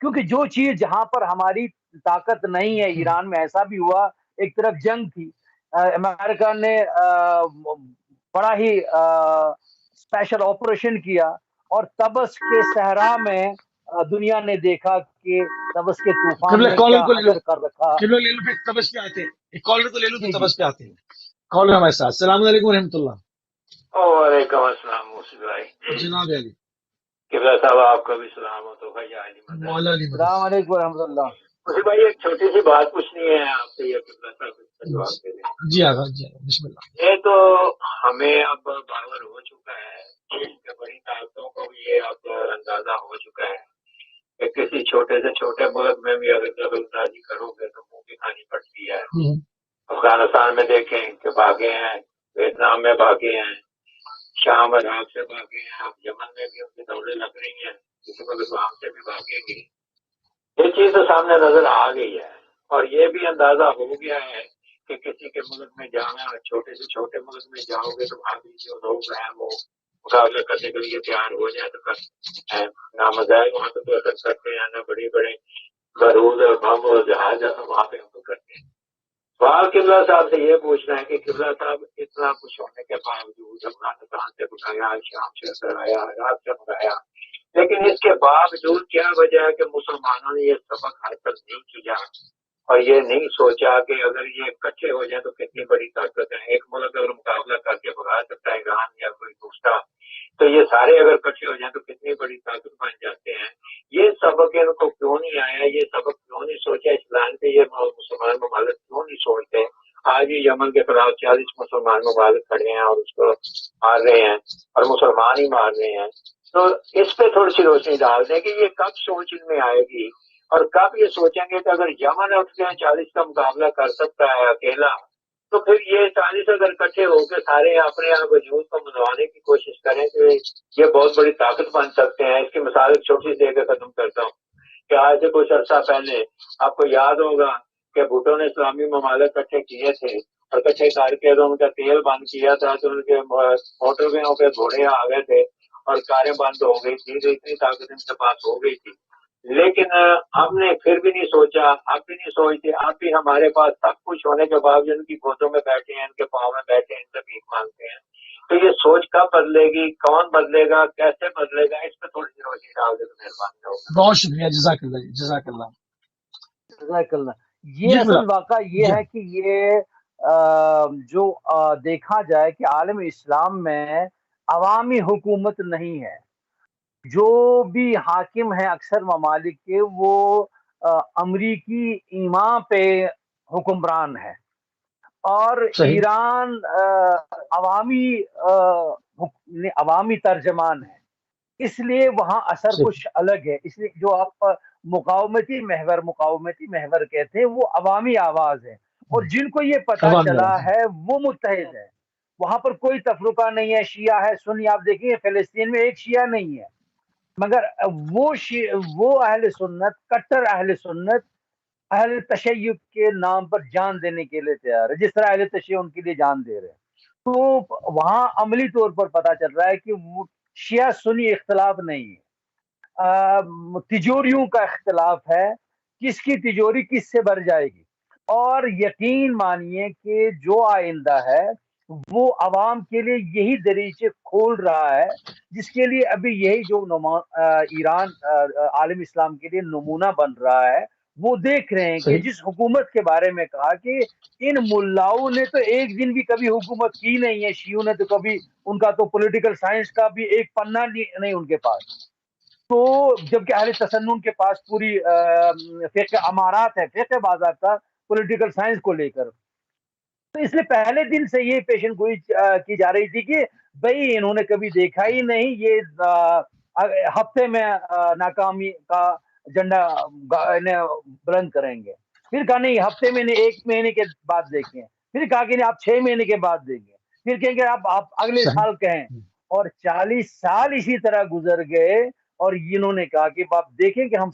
[SPEAKER 1] کیونکہ جو چیز جہاں پر ہماری طاقت نہیں ہے، ایران میں ایسا بھی ہوا، ایک طرف جنگ تھی، امریکہ نے بڑا ہی اسپیشل آپریشن کیا، اور تبس کے صحرا میں دنیا نے دیکھا کہ تبس کے طوفان نے کیا اثر کر رکھا۔
[SPEAKER 2] تبس پہ آتے ہیں، کالر کو لے لو پھر تبس پہ آتے ہیں۔ کالر ہمارے ساتھ، السلام علیکم و رحمۃ اللہ۔
[SPEAKER 4] وعلیکم السلام موسیٰ بھائی۔
[SPEAKER 2] جناب علی
[SPEAKER 4] قبلہ صاحب آپ کا بھی سلام ہو، تو بھائی علی مدد۔
[SPEAKER 1] السلام علیکم و رحمۃ اللہ۔
[SPEAKER 4] موسیٰ بھائی ایک چھوٹی سی بات پوچھنی ہے آپ سے، یہ قبلہ صاحب اس کا جواب دے دیں۔
[SPEAKER 2] جی آغا، جی آغا، بسم اللہ۔
[SPEAKER 4] یہ تو ہمیں اب باور ہو چکا ہے کہ بڑی طاقتوں کو بھی یہ اب اندازہ ہو چکا ہے کہ کسی چھوٹے سے چھوٹے ملک میں بھی اگر دخل اندازی کرو گے تو منہ کی کھانی پڑتی ہے۔ افغانستان میں دیکھیں کہ بھاگے ہیں، ویتنام میں بھاگے ہیں، شام عراق سے بھاگے ہیں، اب یمن میں بھی ان کی دوڑیں لگ رہی ہیں، کسی پاکستان سے بھی بھاگے گی۔ یہ چیز تو سامنے نظر آ گئی ہے، اور یہ بھی اندازہ ہو گیا ہے کہ کسی کے ملک میں جانا، چھوٹے سے چھوٹے ملک میں جاؤ گے تو وہاں بھی جو لوگ ہیں وہ مقابلہ کرنے کے لیے تیار ہو جائیں تو کرتے ہیں، نہ مزاج وہاں تو اثر کرتے ہیں، نہ بڑے بڑے بارود اور بم اور جہاز وہاں پہ ہم کرتے ہیں۔ سوال قبلہ صاحب سے یہ پوچھنا ہے کہ قبلہ صاحب اتنا کچھ ہونے کے باوجود افغانستان سے بٹھایا، شام سے کرایا، عراق سے بٹھایا، لیکن اس کے باوجود کیا وجہ ہے کہ مسلمانوں نے یہ سبق حاصل نہیں کیا اور یہ نہیں سوچا کہ اگر یہ اکٹھے ہو جائیں تو کتنی بڑی طاقت ہے؟ ایک ملک اگر مقابلہ کر کے بھگا سکتا ہے ایران یا کوئی دوسرا، تو یہ سارے اگر اکٹھے ہو جائیں تو کتنی بڑی طاقت بن جاتے ہیں۔ یہ سبق ان کو کیوں نہیں آیا؟ یہ سبق کیوں نہیں سوچا؟ اسلام کے یہ مسلمان ممالک کیوں نہیں سوچتے؟ آج یہ یمن کے خلاف 40 مسلمان ممالک کھڑے ہیں اور اس کو مار رہے ہیں، اور مسلمان ہی مار رہے ہیں۔ تو اس پہ تھوڑی سی روشنی ڈال دیں کہ یہ کب سوچ ان میں آئے گی، اور کب یہ سوچیں گے کہ اگر یمن اٹھ کے 40 کا مقابلہ کر سکتا ہے اکیلا، تو پھر یہ 40 اگر اکٹھے ہو کے سارے اپنے آپ وجود کو منوانے کی کوشش کریں تو یہ بہت بڑی طاقت بن سکتے ہیں۔ اس کی مثال ایک چھوٹی سی دے کے ختم کرتا ہوں کہ آج سے کچھ عرصہ پہلے آپ کو یاد ہوگا کہ بھٹو نے اسلامی ممالک اکٹھے کیے تھے، اور اکٹھے کر کے تو ان کا تیل بند کیا تھا، تو ان کے موٹر وےوں پہ گھوڑے آ گئے تھے، اور کاریں بند ہو گئی تھی، تو اتنی طاقت ان کے پاس ہو گئی تھی، لیکن ہم نے پھر بھی نہیں سوچا، آپ بھی نہیں سوچتے، آپ بھی ہمارے پاس سب کچھ ہونے کے باوجود ان کی گودوں میں بیٹھے ہیں، ان کے پاؤں میں بیٹھے ہیں، ان سے بھیک مانگتے ہیں. تو یہ سوچ کب بدلے گی، کون بدلے گا، کیسے بدلے گا، اس پہ تھوڑی سی روشنی ڈال دے تو مہربانی ہوگا.
[SPEAKER 2] بہت شکریہ، جزاک اللہ جی، جزاک اللہ.
[SPEAKER 1] جزاک اللہ.
[SPEAKER 2] جی
[SPEAKER 1] یہ
[SPEAKER 2] بلا
[SPEAKER 1] اصل واقعہ یہ ہے کہ یہ جو دیکھا جائے کہ عالم اسلام میں عوامی حکومت نہیں ہے. جو بھی حاکم ہیں اکثر ممالک کے، وہ امریکی ایما پہ حکمران ہے، اور
[SPEAKER 2] صحیح
[SPEAKER 1] ایران عوامی ترجمان ہے. اس لیے وہاں اثر
[SPEAKER 2] صحیح
[SPEAKER 1] کچھ الگ ہے. اس لیے جو آپ مقاومتی محور کہتے ہیں، وہ عوامی آواز ہے، اور جن کو یہ پتا
[SPEAKER 2] عوامی
[SPEAKER 1] چلا
[SPEAKER 2] آواز.
[SPEAKER 1] ہے وہ متحد ہے. وہاں پر کوئی تفرقہ نہیں ہے، شیعہ ہے سنی. آپ دیکھیں فلسطین میں ایک شیعہ نہیں ہے، مگر وہ اہل سنت، کٹر اہل سنت، اہل تشیع کے نام پر جان دینے کے لیے تیار ہے، جس طرح اہل تشیع ان کے لیے جان دے رہے ہیں. تو وہاں عملی طور پر پتا چل رہا ہے کہ وہ شیعہ سنی اختلاف نہیں ہے، تجوریوں کا اختلاف ہے. کس کی تجوری کس سے بھر جائے گی. اور یقین مانیے کہ جو آئندہ ہے وہ عوام کے لیے یہی دریچے کھول رہا ہے، جس کے لیے ابھی یہی جو ایران عالم اسلام کے لیے نمونہ بن رہا ہے. وہ دیکھ رہے ہیں کہ
[SPEAKER 2] صحیح
[SPEAKER 1] جس حکومت کے بارے میں کہا کہ ان ملاؤں نے تو ایک دن بھی کبھی حکومت کی نہیں ہے، شیعوں نے تو کبھی، ان کا تو پولیٹیکل سائنس کا بھی ایک پنہ نہیں ان کے پاس. تو جبکہ اہل تسنن کے پاس پوری فقہ امارات ہے، فقہ باضابطہ پولیٹیکل سائنس کو لے کر. تو اس لیے پہلے دن سے یہ پیشن گوئی کی جا رہی تھی کہ بھئی انہوں نے کبھی دیکھا ہی نہیں، یہ ہفتے میں ناکامی کا جھنڈا بلند کریں گے. پھر کہا نہیں ہفتے میں نہیں، 1 مہینے کے بعد دیکھیں. پھر کہا کہ نہیں آپ 6 مہینے کے بعد دیں گے. پھر کہیں گے آپ اگلے
[SPEAKER 2] صحیح.
[SPEAKER 1] سال کہیں. اور 40 سال اسی طرح گزر گئے، اور انہوں نے کہا کہ آپ دیکھیں کہ ہم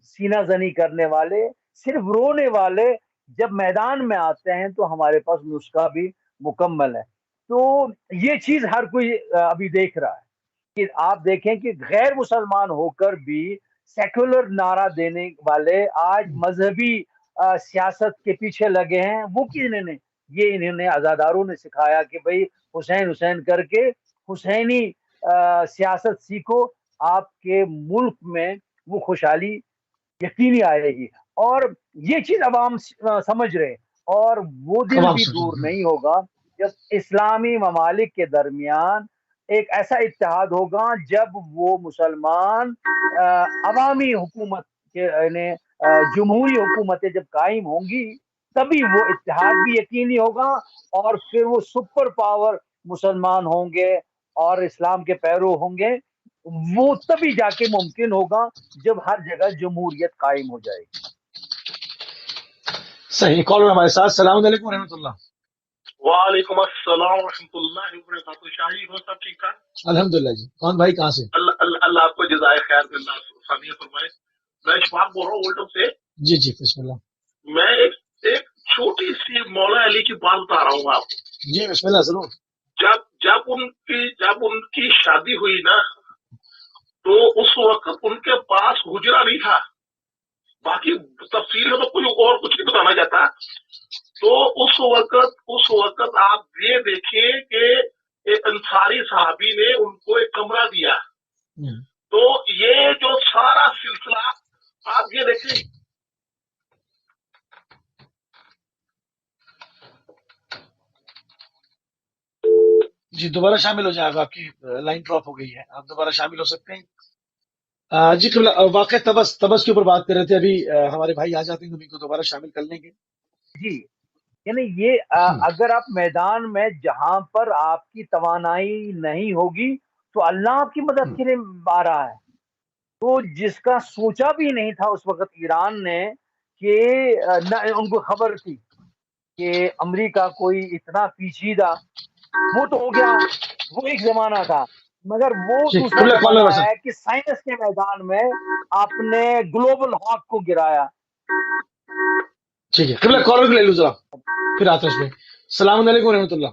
[SPEAKER 1] سینہ زنی کرنے والے، صرف رونے والے جب میدان میں آتے ہیں تو ہمارے پاس نسخہ بھی مکمل ہے. تو یہ چیز ہر کوئی ابھی دیکھ رہا ہے کہ آپ دیکھیں کہ غیر مسلمان ہو کر بھی سیکولر نعرہ دینے والے آج مذہبی سیاست کے پیچھے لگے ہیں. وہ کس نے یہ انہوں نے عزاداروں نے سکھایا کہ بھئی حسین حسین کر کے حسینی سیاست سیکھو، آپ کے ملک میں وہ خوشحالی یقینی آئے گی. اور یہ چیز عوام سمجھ رہے، اور وہ دن
[SPEAKER 2] عوام
[SPEAKER 1] بھی
[SPEAKER 2] سمجھ
[SPEAKER 1] دور
[SPEAKER 2] رہے
[SPEAKER 1] نہیں ہوگا جب اسلامی ممالک کے درمیان ایک ایسا اتحاد ہوگا جب وہ مسلمان عوامی حکومت کے جمہوری حکومتیں جب قائم ہوں گی، تبھی وہ اتحاد بھی یقینی ہوگا، اور پھر وہ سپر پاور مسلمان ہوں گے اور اسلام کے پیرو ہوں گے. وہ تبھی جا کے ممکن ہوگا جب ہر جگہ جمہوریت قائم ہو جائے گی.
[SPEAKER 2] صحیح. کالر ہمارے ساتھ. السلام علیکم ورحمۃ اللہ.
[SPEAKER 3] وعلیکم السلام ورحمۃ اللہ وبرکاتہ. شاہی ہو سب ٹھیک ٹھاک؟
[SPEAKER 2] الحمدللہ جی. کون بھائی کہاں سے؟
[SPEAKER 3] اللہ آپ کو جزائے خیر دے، اللہ ثانیہ فرمائے. میں اشفاق بول رہا ہوں اولڈم سے.
[SPEAKER 2] جی جی بسم اللہ.
[SPEAKER 3] میں ایک چھوٹی سی مولا علی کی بات بتا رہا ہوں آپ.
[SPEAKER 2] جی بسم اللہ ضرور.
[SPEAKER 3] جب ان کی شادی ہوئی نا، تو اس وقت ان کے پاس حجرہ نہیں تھا. باقی تفصیل ہے تو کچھ نہیں بتانا چاہتا. تو اس وقت آپ یہ دیکھیں کہ ایک انصاری صحابی نے ان کو ایک کمرہ دیا. تو یہ جو سارا سلسلہ آپ یہ دیکھیں.
[SPEAKER 2] جی دوبارہ شامل ہو جائے گا، آپ کی لائن ڈراپ ہو گئی ہے، آپ دوبارہ شامل ہو سکتے ہیں. جی واقع تبس کے اوپر بات کر رہے تھے ابھی. ہمارے بھائی آ جاتے ہیں تو ان کو دوبارہ شامل کر لیں گے.
[SPEAKER 1] جی یعنی یہ اگر آپ میدان میں جہاں پر آپ کی توانائی نہیں ہوگی تو اللہ آپ کی مدد کے لیے آ رہا ہے. تو جس کا سوچا بھی نہیں تھا اس وقت ایران نے کہ ان کو خبر تھی کہ امریکہ کوئی اتنا پیچیدہ، وہ تو ہو گیا، وہ ایک زمانہ تھا، مگر وہ دوسرا زمانہ ہے کہ سائنس کے میدان میں آپ نے گلوبل ہاک کو گرایا.
[SPEAKER 2] ٹھیک ہے قبلہ کالر لے لوں ذرا پھر آتا اس میں. السلام علیکم ورحمۃ اللہ.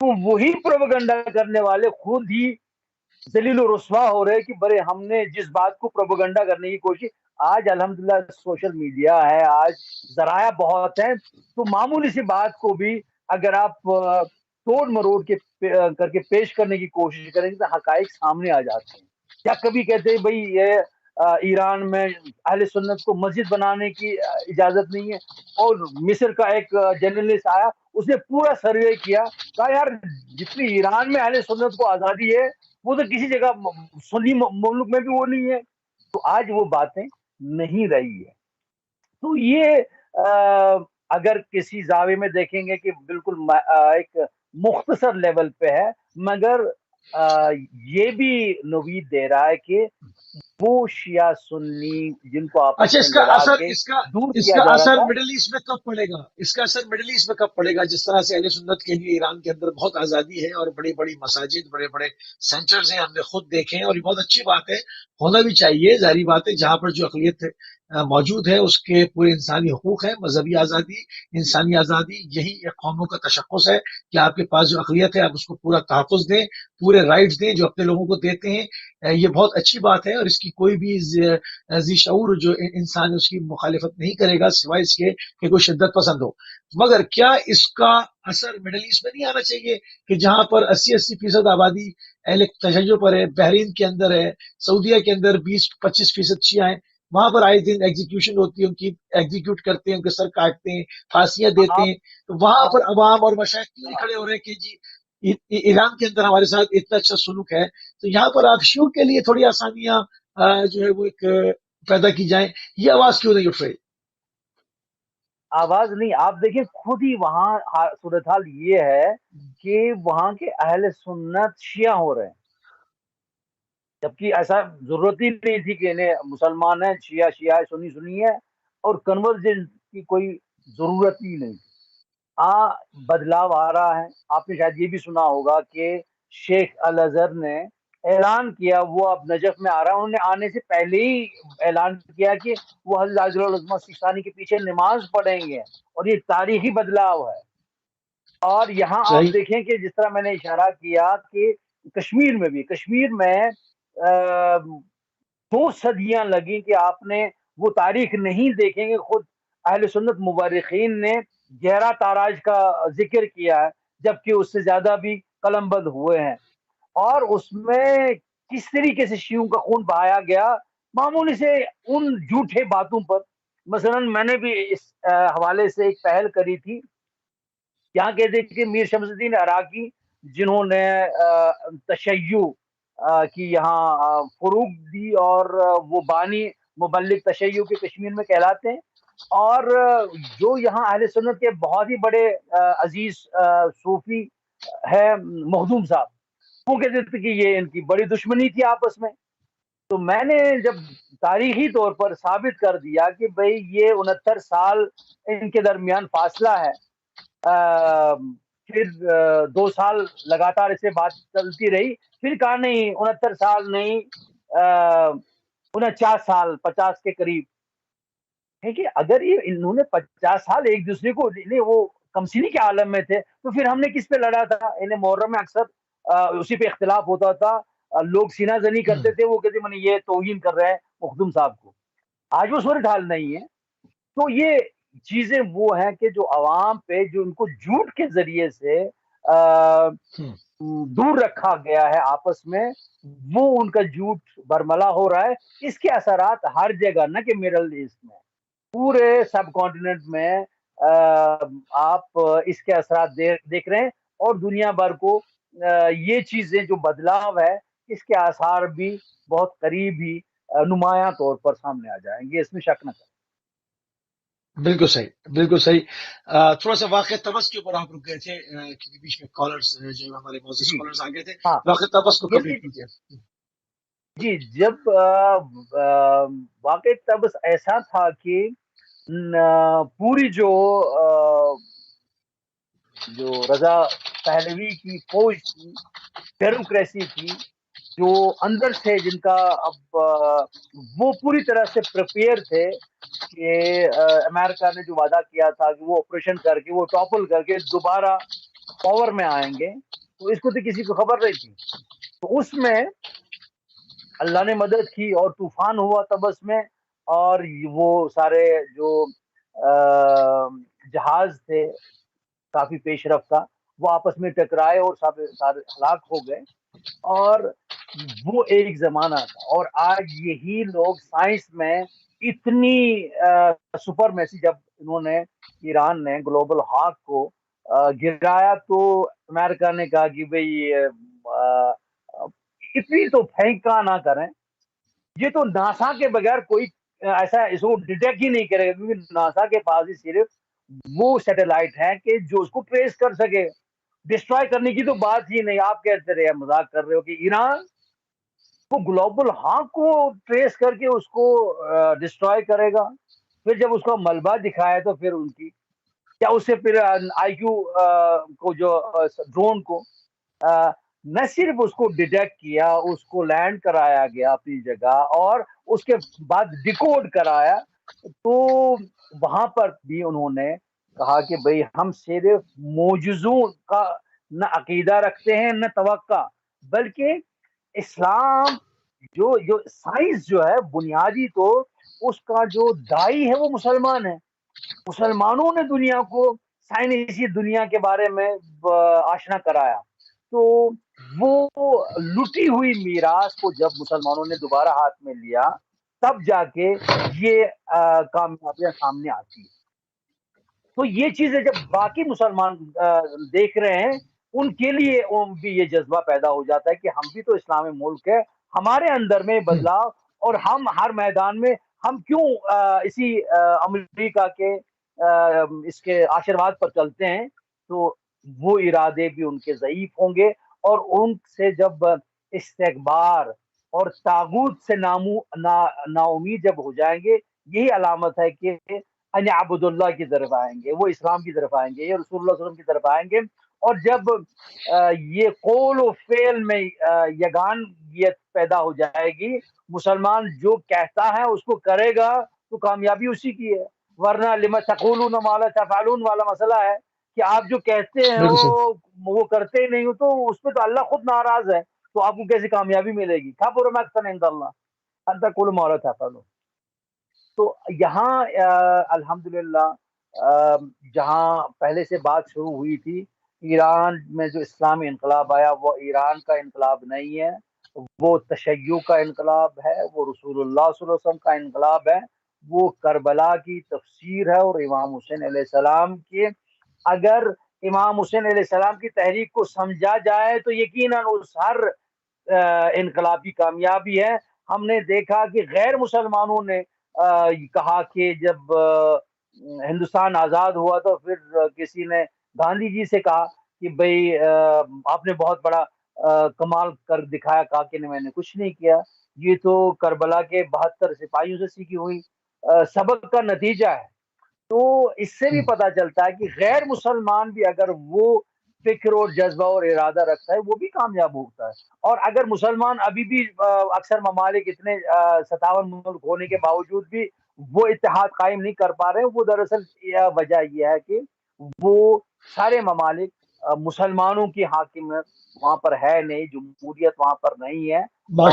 [SPEAKER 1] تو وہی پروپیگنڈا کرنے والے خود ہی ذلیل و رسوا ہو رہے کہ برے ہم نے جس بات کو پروپیگنڈا کرنے کی کوشش. آج الحمدللہ سوشل میڈیا ہے, آج ذرائع بہت ہیں, تو معمولی سی بات کو بھی اگر آپ توڑ مروڑ کے کر کے پیش کرنے کی کوشش کریں گے تو حقائق سامنے آ جاتے ہیں. یا کبھی کہتے ہیں بھئی یہ ایران میں اہل سنت کو مسجد بنانے کی اجازت نہیں ہے, اور مصر کا ایک جرنلسٹ آیا, اس نے پورا سروے کیا, کہا یار جتنی ایران میں اہل سنت کو آزادی ہے وہ تو کسی جگہ سنی مملک میں بھی وہ نہیں ہے. تو آج وہ باتیں نہیں رہی ہے. تو یہ اگر کسی زاویے میں دیکھیں گے کہ بالکل ایک مختصر لیول پہ ہے, مگر یہ بھی نوید دے رہا ہے کہ وہ شیعہ سنی جن کو آپس
[SPEAKER 2] اچھا،
[SPEAKER 1] میں لڑا کے دور
[SPEAKER 2] اس
[SPEAKER 1] کیا
[SPEAKER 2] کا
[SPEAKER 1] جا رہا
[SPEAKER 2] اثر
[SPEAKER 1] تھا.
[SPEAKER 2] مڈل ایسٹ میں کب پڑے گا؟ اس کا اثر مڈل ایسٹ میں کب پڑے گا؟ جس طرح سے اہل سنت کے لیے ایران کے اندر بہت آزادی ہے اور بڑی بڑی مساجد, بڑے بڑے سینٹرز ہیں, ہم نے خود دیکھے ہیں, اور یہ بہت اچھی بات ہے, ہونا بھی چاہیے. ظاہری بات ہے جہاں پر جو اقلیت موجود ہے اس کے پورے انسانی حقوق ہیں, مذہبی آزادی, انسانی آزادی, یہی ایک قوموں کا تشخص ہے کہ آپ کے پاس جو اقلیت ہے آپ اس کو پورا تحفظ دیں, پورے رائٹس دیں جو اپنے لوگوں کو دیتے ہیں. یہ بہت اچھی بات ہے, اور اس کی کوئی بھی ذی شعور جو انسان اس کی مخالفت نہیں کرے گا سوائے اس کے کہ کوئی شدت پسند ہو. مگر کیا اس کا اثر مڈل ایسٹ میں نہیں آنا چاہیے کہ جہاں پر 80% آبادی اہل تشیع پر ہے, بحرین کے اندر ہے, سعودیہ کے اندر 20-25% شیعہ ہیں, وہاں پر آئے دن ایگزیکیوشن ہوتی ہے, ان کی ایگزیکیوٹ کرتے ہیں, ان کے سر کاٹتے ہیں, پھانسیاں دیتے
[SPEAKER 1] آپ
[SPEAKER 2] ہیں. تو وہاں
[SPEAKER 1] آپ
[SPEAKER 2] پر عوام اور مشائخ کیوں نہیں کھڑے ہو رہے کہ جی ایران کے اندر ہمارے ساتھ اتنا اچھا سلوک ہے, تو یہاں پر آپ شیعوں کے لیے تھوڑی آسانیاں جو ہے وہ ایک پیدا کی جائیں, یہ آواز کیوں نہیں اٹھ رہی؟
[SPEAKER 1] آواز نہیں, آپ دیکھیں خود ہی وہاں صورتحال یہ ہے کہ وہاں کے اہل سنت شیعہ ہو رہے ہیں, جبکہ ایسا ضرورت ہی نہیں تھی کہ انہیں مسلمان ہیں شیعہ شیعہ سنی سنی ہے, اور کنورجن کی کوئی ضرورت ہی نہیں. بدلاؤ آ رہا ہے. آپ نے شاید یہ بھی سنا ہوگا کہ شیخ الازہر نے اعلان کیا وہ اب نجف میں آ رہا ہے. انہوں نے آنے سے پہلے ہی اعلان کیا کہ وہ حضرت عاجل العظمہ سیستانی کے پیچھے نماز پڑھیں گے, اور یہ تاریخی بدلاؤ ہے. اور یہاں آپ
[SPEAKER 2] صحیح.
[SPEAKER 1] دیکھیں کہ جس طرح میں نے اشارہ کیا کہ کشمیر میں 2 صدیاں لگی کہ آپ نے وہ تاریخ نہیں دیکھیں گے. خود اہل سنت مورخین نے گہرا تاراج کا ذکر کیا ہے, جبکہ اس سے زیادہ بھی قلم بند ہوئے ہیں. اور اس میں کس طریقے سے شیعوں کا خون بہایا گیا معمولی سے ان جھوٹے باتوں پر. مثلا میں نے بھی اس حوالے سے ایک پہل کری تھی. یہاں کہتے ہیں کہ میر شمس الدین عراقی جنہوں نے تشیع کی یہاں فروغ دی, اور وہ بانی مبلغ تشیع کے کشمیر میں کہلاتے ہیں, اور جو یہاں اہل سنت کے بہت ہی بڑے عزیز صوفی ہے مخدوم صاحب, وہ کہتے تھے کہ یہ ان کی بڑی دشمنی تھی آپس میں. تو میں نے جب تاریخی طور پر ثابت کر دیا کہ بھئی یہ 69 سال ان کے درمیان فاصلہ ہے, پھر 2 سال لگاتار اس سے بات چلتی رہی, پھر کہا نہیں 69 سال نہیں 49 سال 50 کے قریب ہے. کہ اگر یہ انہوں نے 50 سال ایک دوسرے کو وہ کمسینی کے عالم میں تھے, تو پھر ہم نے کس پہ لڑا تھا؟ انہیں محرم میں اکثر اسی پہ اختلاف ہوتا تھا, لوگ سینہ زنی کرتے تھے, وہ کہتے میں یہ توہین کر رہے ہیں مخدوم صاحب کو. آج وہ صورتحال نہیں ہے. تو یہ چیزیں وہ ہیں کہ جو عوام پہ جو ان کو جھوٹ کے ذریعے سے دور رکھا گیا ہے آپس میں, وہ ان کا جھوٹ برملا ہو رہا ہے. اس کے اثرات ہر جگہ, نہ کہ مڈل ایسٹ میں, پورے سب کانٹیننٹ میں آپ اس کے اثرات دیکھ رہے ہیں. اور دنیا بھر کو یہ چیزیں جو بدلاؤ ہے اس کے آثار بھی بہت قریب ہی نمایاں طور پر سامنے آ جائیں گے, اس میں شک نہ کریں.
[SPEAKER 2] بالکل صحیح, بالکل صحیح. تھوڑا سا واقع طبس کے اوپر آپ رک گئے تھے کیونکہ بیچ میں کالرز جو ہمارے معزز
[SPEAKER 1] جی
[SPEAKER 2] کالرز آ گئے تھے.
[SPEAKER 1] ہاں,
[SPEAKER 2] واقع طبس کو
[SPEAKER 1] یعنی
[SPEAKER 2] کمپلیٹ کیجیے.
[SPEAKER 1] جی جب واقع طبس ایسا تھا کہ پوری جو رضا پہلوی کی فوج تھی, بیوروکریسی تھی, جو اندر سے جن کا اب وہ پوری طرح سے پریپیئر تھے کہ امریکہ نے جو وعدہ کیا تھا کہ وہ آپریشن کر کے وہ ٹاپل کر کے دوبارہ پاور میں آئیں گے، تو اس کو تو کسی کو خبر نہیں تھی. تو اس میں اللہ نے مدد کی اور طوفان ہوا تب اس میں، اور وہ سارے جو جہاز تھے کافی پیش رفتہ وہ آپس میں ٹکرائے اور سارے ہلاک ہو گئے. اور وہ ایک زمانہ تھا. اور آج یہی لوگ سائنس میں اتنی سپر میسی، جب انہوں نے ایران نے گلوبل ہاک کو گرایا تو امریکہ نے کہا کہ بھئی اتنی تو پھینکا نہ کریں، یہ تو ناسا کے بغیر کوئی ایسا اس کو ڈیٹیکٹ ہی نہیں کرے گا، کیونکہ ناسا کے پاس ہی صرف وہ سیٹلائٹ ہے کہ جو اس کو ٹریس کر سکے. ڈسٹرائے کرنے کی تو بات ہی نہیں. آپ کہتے رہے مذاق کر رہے ہو کہ ایران وہ گلوبل ہاک کو ٹریس کر کے اس کو ڈسٹرائے کرے گا. پھر جب اس کا ملبہ دکھایا تو پھر ان کی کیا، اس سے پھر آئی کیو کو جو ڈرون کو نہ صرف اس کو ڈیٹیکٹ کیا، اس کو لینڈ کرایا گیا اپنی جگہ اور اس کے بعد ڈیکوڈ کرایا. تو وہاں پر بھی انہوں نے کہا کہ بھئی ہم صرف معجزوں کا نہ عقیدہ رکھتے ہیں نہ توقع، بلکہ اسلام جو سائنس جو ہے بنیادی تو اس کا جو دائی ہے وہ مسلمان ہے. مسلمانوں نے دنیا کو سائنسی دنیا کے بارے میں آشنا کرایا. تو وہ لٹی ہوئی میراث کو جب مسلمانوں نے دوبارہ ہاتھ میں لیا تب جا کے یہ کامیابیاں سامنے آتی ہے. تو یہ چیزیں جب باقی مسلمان دیکھ رہے ہیں ان کے لیے بھی یہ جذبہ پیدا ہو جاتا ہے کہ ہم بھی تو اسلامی ملک ہے، ہمارے اندر میں بدلاؤ، اور ہم ہر میدان میں ہم کیوں اسی امریکہ کے اس کے آشرواد پر چلتے ہیں. تو وہ ارادے بھی ان کے ضعیف ہوں گے، اور ان سے جب استکبار اور طاغوت سے نا امید جب ہو جائیں گے، یہی علامت ہے کہ ان عبد اللہ کی طرف آئیں گے، وہ اسلام کی طرف آئیں گے، یہ رسول اللہ صلی اللہ علیہ وسلم کی طرف آئیں گے. اور جب یہ قول و فعل میں یگانیت پیدا ہو جائے گی، مسلمان جو کہتا ہے اس کو کرے گا تو کامیابی اسی کی ہے. ورنہ لما تقولون ما لا تفعلون والا مسئلہ ہے کہ آپ جو کہتے ہیں وہ کرتے ہی نہیں ہو، تو اس پہ تو اللہ خود ناراض ہے، تو آپ کو کیسے کامیابی ملے گی؟ کبر مقتا عند اللہ ان تقولوا ما لا تفعلون. تو یہاں الحمدللہ جہاں پہلے سے بات شروع ہوئی تھی، ایران میں جو اسلامی انقلاب آیا وہ ایران کا انقلاب نہیں ہے، وہ تشیع کا انقلاب ہے، وہ رسول اللہ صلی اللہ علیہ وسلم کا انقلاب ہے، وہ کربلا کی تفسیر ہے. اور امام حسین علیہ السلام کے، اگر امام حسین علیہ السلام کی تحریک کو سمجھا جائے تو یقیناً اس ہر انقلاب کی کامیابی ہے. ہم نے دیکھا کہ غیر مسلمانوں نے کہا کہ جب ہندوستان آزاد ہوا تو پھر کسی نے گاندھی جی سے کہا کہ بھئی آپ نے بہت بڑا کمال کر دکھایا. کہا کہ میں نے کچھ نہیں کیا، یہ تو کربلا کے 72 سپاہیوں سے سیکھی ہوئی سبق کا نتیجہ ہے. تو اس سے بھی پتہ چلتا ہے کہ غیر مسلمان بھی اگر وہ فکر اور جذبہ اور ارادہ رکھتا ہے وہ بھی کامیاب ہوتا ہے. اور اگر مسلمان ابھی بھی اکثر ممالک اتنے 57 ملک ہونے کے باوجود بھی وہ اتحاد قائم نہیں کر پا رہے ہیں، وہ دراصل وجہ یہ ہے کہ وہ سارے ممالک مسلمانوں کی حاکمیت وہاں پر ہے نہیں، جمہوریت وہاں پر نہیں ہے، اور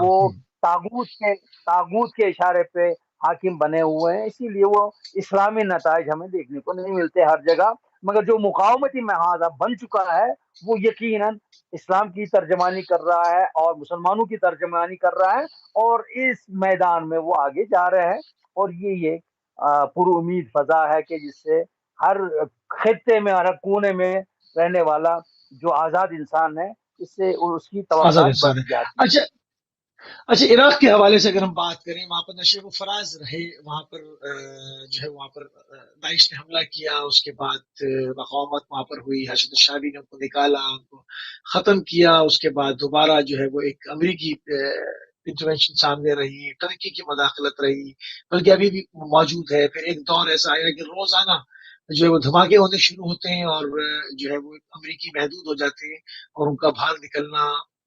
[SPEAKER 1] وہ طاغوت کے اشارے پہ حاکم بنے ہوئے ہیں. اسی لیے وہ اسلامی نتائج ہمیں دیکھنے کو نہیں ملتے ہر جگہ. مگر جو مقاومتی محاذ بن چکا ہے وہ یقیناً اسلام کی ترجمانی کر رہا ہے اور مسلمانوں کی ترجمانی کر رہا ہے، اور اس میدان میں وہ آگے جا رہے ہیں. اور یہ پر امید فضا ہے کہ جس سے ہر خطے میں ہر کونے میں رہنے والا جو آزاد انسان ہے اس سے اس کی توقعات بڑھ جاتی ہے.
[SPEAKER 2] اچھا، عراق کے حوالے سے اگر ہم بات کریں، وہاں پر نشیب و فراز رہے، وہاں پر جو ہے وہاں پر داعش نے حملہ کیا، اس کے بعد مقاومت وہاں پر ہوئی، حشد الشعبی نے ان کو نکالا، ان کو ختم کیا. اس کے بعد دوبارہ جو ہے وہ ایک امریکی انٹرونشن سامنے رہی، ترکی کی مداخلت رہی، بلکہ ابھی بھی موجود ہے. پھر ایک دور ایسا آیا کہ روزانہ جو ہے وہ دھماکے ہونے شروع ہوتے ہیں اور جو ہے وہ امریکی محدود ہو جاتے ہیں اور ان کا باہر نکلنا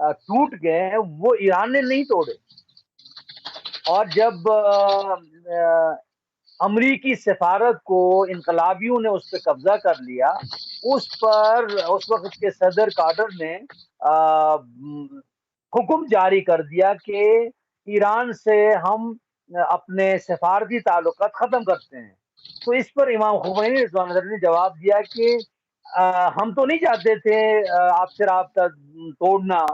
[SPEAKER 1] ٹوٹ گئے ہیں وہ ایران نے نہیں توڑے. اور جب امریکی سفارت کو انقلابیوں نے اس پہ قبضہ کر لیا، اس پر اس وقت کے صدر کارٹر نے حکم جاری کر دیا کہ ایران سے ہم اپنے سفارتی تعلقات ختم کرتے ہیں. تو اس پر امام خمینی رضوان اللہ نے جواب دیا کہ ہم تو نہیں چاہتے تھے آپ سے رابطہ توڑنا،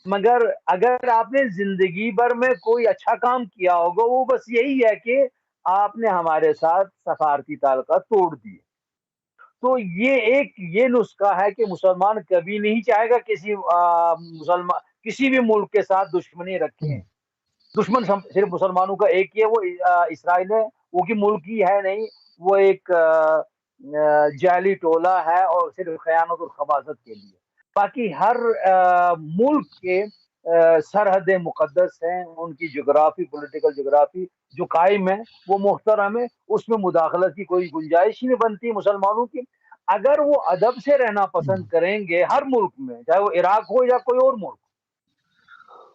[SPEAKER 1] مگر اگر آپ نے زندگی بھر میں کوئی اچھا کام کیا ہوگا وہ بس یہی ہے کہ آپ نے ہمارے ساتھ سفارتی تعلقات توڑ دیے. تو یہ نسخہ ہے کہ مسلمان کبھی نہیں چاہے گا کسی بھی ملک کے ساتھ دشمنی رکھیں. دشمن صرف مسلمانوں کا ایک ہی ہے، وہ اسرائیل ہے. وہ کی ملک ہی ہے نہیں، وہ ایک جعلی ٹولہ ہے اور صرف خیانت اور خباثت کے لیے. باقی ہر ملک کے سرحدیں مقدس ہیں، ان کی جغرافی، پولیٹیکل جغرافی جو قائم ہے وہ محترم ہے، اس میں مداخلت کی کوئی گنجائش ہی نہیں بنتی مسلمانوں کی. اگر وہ ادب سے رہنا پسند کریں گے ہر ملک میں، چاہے وہ عراق ہو یا کوئی اور ملک،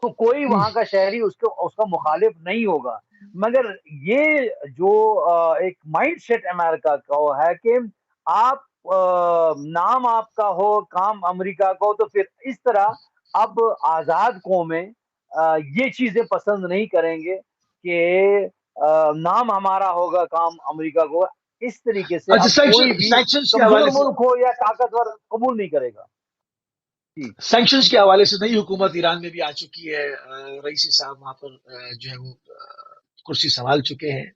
[SPEAKER 1] تو کوئی وہاں کا شہری اس کا مخالف نہیں ہوگا. مگر یہ جو ایک مائنڈ سیٹ امریکہ کا ہے کہ آپ نام آپ کا ہو، کام امریکہ کا ہو، تو پھر اس طرح اب آزاد قومیں یہ چیزیں پسند نہیں کریں گے کہ نام ہمارا ہوگا، کام امریکہ کو. اس طریقے سے اب کوئی بھی کمزور ملک ہو یا طاقتور قبول نہیں کرے گا.
[SPEAKER 2] سینکشنز کے حوالے سے نئی حکومت ایران میں بھی آ چکی ہے. رئیسی صاحب وہاں پر جو ہے وہ کرسی سنبھال چکے ہیں.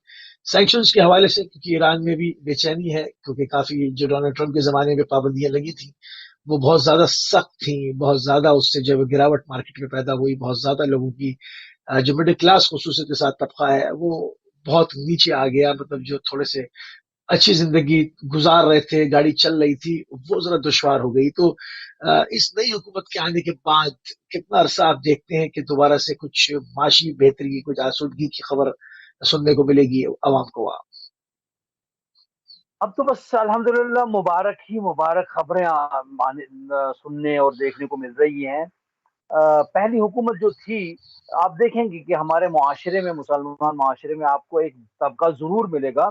[SPEAKER 2] سینکشنز کے حوالے سے کیونکہ ایران میں بھی بے چینی ہے، کیونکہ کافی جو ڈونلڈ ٹرمپ کے زمانے میں پابندیاں لگی تھیں وہ بہت زیادہ سخت تھیں، بہت زیادہ اس سے جو گراوٹ مارکیٹ میں پیدا ہوئی. بہت زیادہ لوگوں کی جو مڈل کلاس خصوصیت کے ساتھ طبقہ ہے وہ بہت نیچے آ گیا. مطلب جو تھوڑے سے اچھی زندگی گزار رہے تھے، گاڑی چل رہی تھی، وہ ذرا دشوار ہو گئی. تو اس نئی حکومت کے آنے کے بعد کتنا عرصہ آپ دیکھتے ہیں کہ دوبارہ سے کچھ معاشی بہتری، کچھ آسودگی کی خبر سننے کو ملے گی عوام کو؟
[SPEAKER 1] اب تو بس الحمدللہ مبارک خبریں سننے اور دیکھنے کو مل رہی ہیں. پہلی حکومت جو تھی، آپ دیکھیں گے کہ ہمارے معاشرے میں، مسلمان معاشرے میں آپ کو ایک طبقہ ضرور ملے گا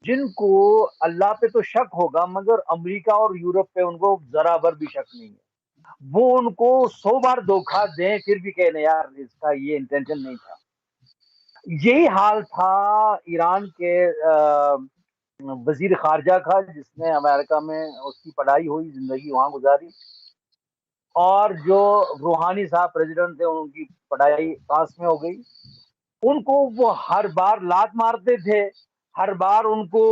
[SPEAKER 1] جن کو اللہ پہ تو شک ہوگا، مگر امریکہ اور یورپ پہ ان کو ذرا بھر بھی شک نہیں ہے. وہ ان کو 100 بار دھوکہ دیں پھر بھی کہنے یار اس کا یہ انٹینشن نہیں تھا. یہی حال تھا ایران کے وزیر خارجہ کا، جس نے امریکہ میں اس کی پڑھائی ہوئی، زندگی وہاں گزاری، اور جو روحانی صاحب پریزیڈنٹ تھے ان کی پڑھائی فرانس میں ہو گئی. ان کو وہ ہر بار لات مارتے تھے، ہر بار ان کو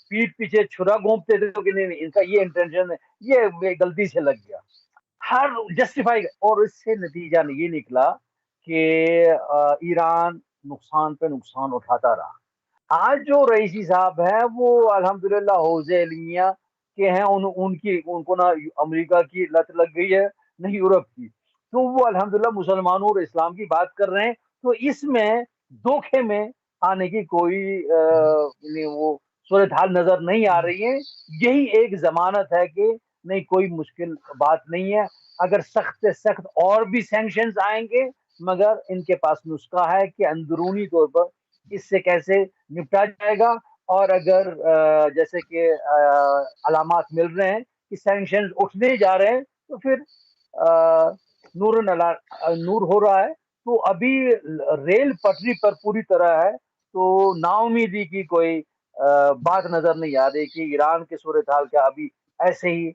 [SPEAKER 1] پیٹ پیچھے چھرا گھونپتے تھے کہ نہیں ان کا یہ انٹینشن ہے، یہ غلطی سے لگ گیا، ہر جسٹیفائی. اور اس سے نتیجہ یہ نکلا کہ ایران نقصان پہ نقصان اٹھاتا رہا. آج جو رئیسی صاحب ہیں وہ الحمدللہ حوض علمیہ کے ہیں، ان کو نہ امریکہ کی لت لگ گئی ہے نہ یورپ کی. تو وہ الحمدللہ مسلمانوں اور اسلام کی بات کر رہے ہیں. تو اس میں دھوکے میں آنے کی کوئی وہ صورتحال نظر نہیں آ رہی ہے. یہی ایک ضمانت ہے کہ نہیں کوئی مشکل بات نہیں ہے. اگر سخت سے سخت اور بھی سینکشنز آئیں گے، مگر ان کے پاس نسخہ ہے کہ اندرونی طور پر اس سے کیسے نپٹا جائے گا. اور اگر جیسے کہ علامات مل رہے ہیں کہ سینکشنز اٹھنے جا رہے ہیں تو پھر نور ہو رہا ہے. تو ابھی ریل پٹری پر پوری طرح ہے، تو نا امیدی کی کوئی بات نظر نہیں آ رہی کہ ایران کے صورتحال کیا ابھی ایسے ہی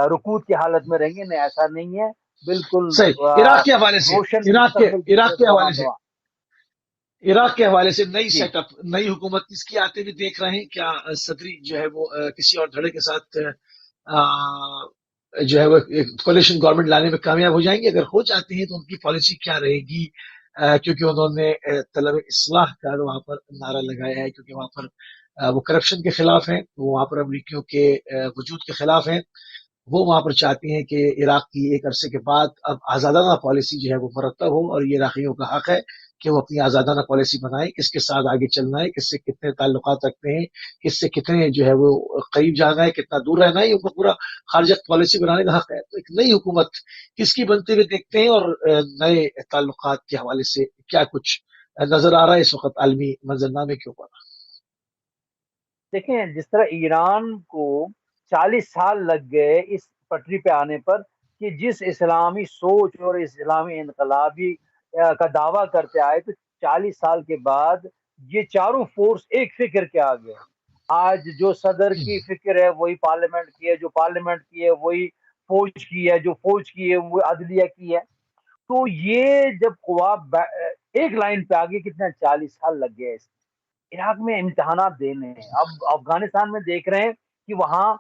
[SPEAKER 1] رکود کی حالت میں رہیں گے. نہیں، ایسا نہیں ہے، بالکل
[SPEAKER 2] عراق کے حوالے سے عراق کے حوالے سے نئی سیٹ اپ، نئی حکومت کس کی آتے ہوئے دیکھ رہے ہیں؟ کیا صدری جو ہے وہ کسی اور دھڑے کے ساتھ جو ہے وہ کولیشن گورنمنٹ لانے میں کامیاب ہو جائیں گے؟ اگر ہو جاتے ہیں تو ان کی پالیسی کیا رہے گی؟ کیونکہ انہوں نے طلب اصلاح کا وہاں پر نعرہ لگایا ہے، کیونکہ وہاں پر وہ کرپشن کے خلاف ہیں، وہ وہاں پر امریکیوں کے وجود کے خلاف ہیں. وہ وہاں پر چاہتی ہیں کہ عراق کی ایک عرصے کے بعد اب آزادانہ پالیسی جو ہے وہ مرتب ہو، اور یہ عراقیوں کا حق ہے کہ وہ اپنی آزادانہ پالیسی بنائیں، کس کے ساتھ آگے چلنا ہے، کس سے کتنے تعلقات رکھتے ہیں، کس سے کتنے جو ہے وہ قریب جانا ہے، کتنا دور رہنا ہے، یہ ان کو پورا خارجہ پالیسی بنانے کا حق ہے۔ تو ایک نئی حکومت کس کی بنتے ہوئے دیکھتے ہیں، اور نئے تعلقات کے حوالے سے کیا کچھ نظر آ رہا ہے اس وقت عالمی منظرنامے کے اوپر؟
[SPEAKER 1] دیکھیں، جس طرح ایران کو 40 سال لگ گئے اس پٹری پہ آنے پر کہ جس اسلامی سوچ اور اسلامی انقلابی کا دعویٰ کرتے آئے، تو 40 سال کے بعد یہ چاروں فورس ایک فکر کے آ گئے۔ آج جو صدر کی فکر ہے وہی پارلیمنٹ کی ہے، جو پارلیمنٹ کی ہے وہی فوج کی ہے، جو فوج کی ہے وہ عدلیہ کی ہے۔ تو یہ جب قوا ایک لائن پہ آگے، کتنا 40 سال لگ گئے اس عراق میں امتحانات دینے ہیں۔ اب افغانستان میں دیکھ رہے ہیں کہ وہاں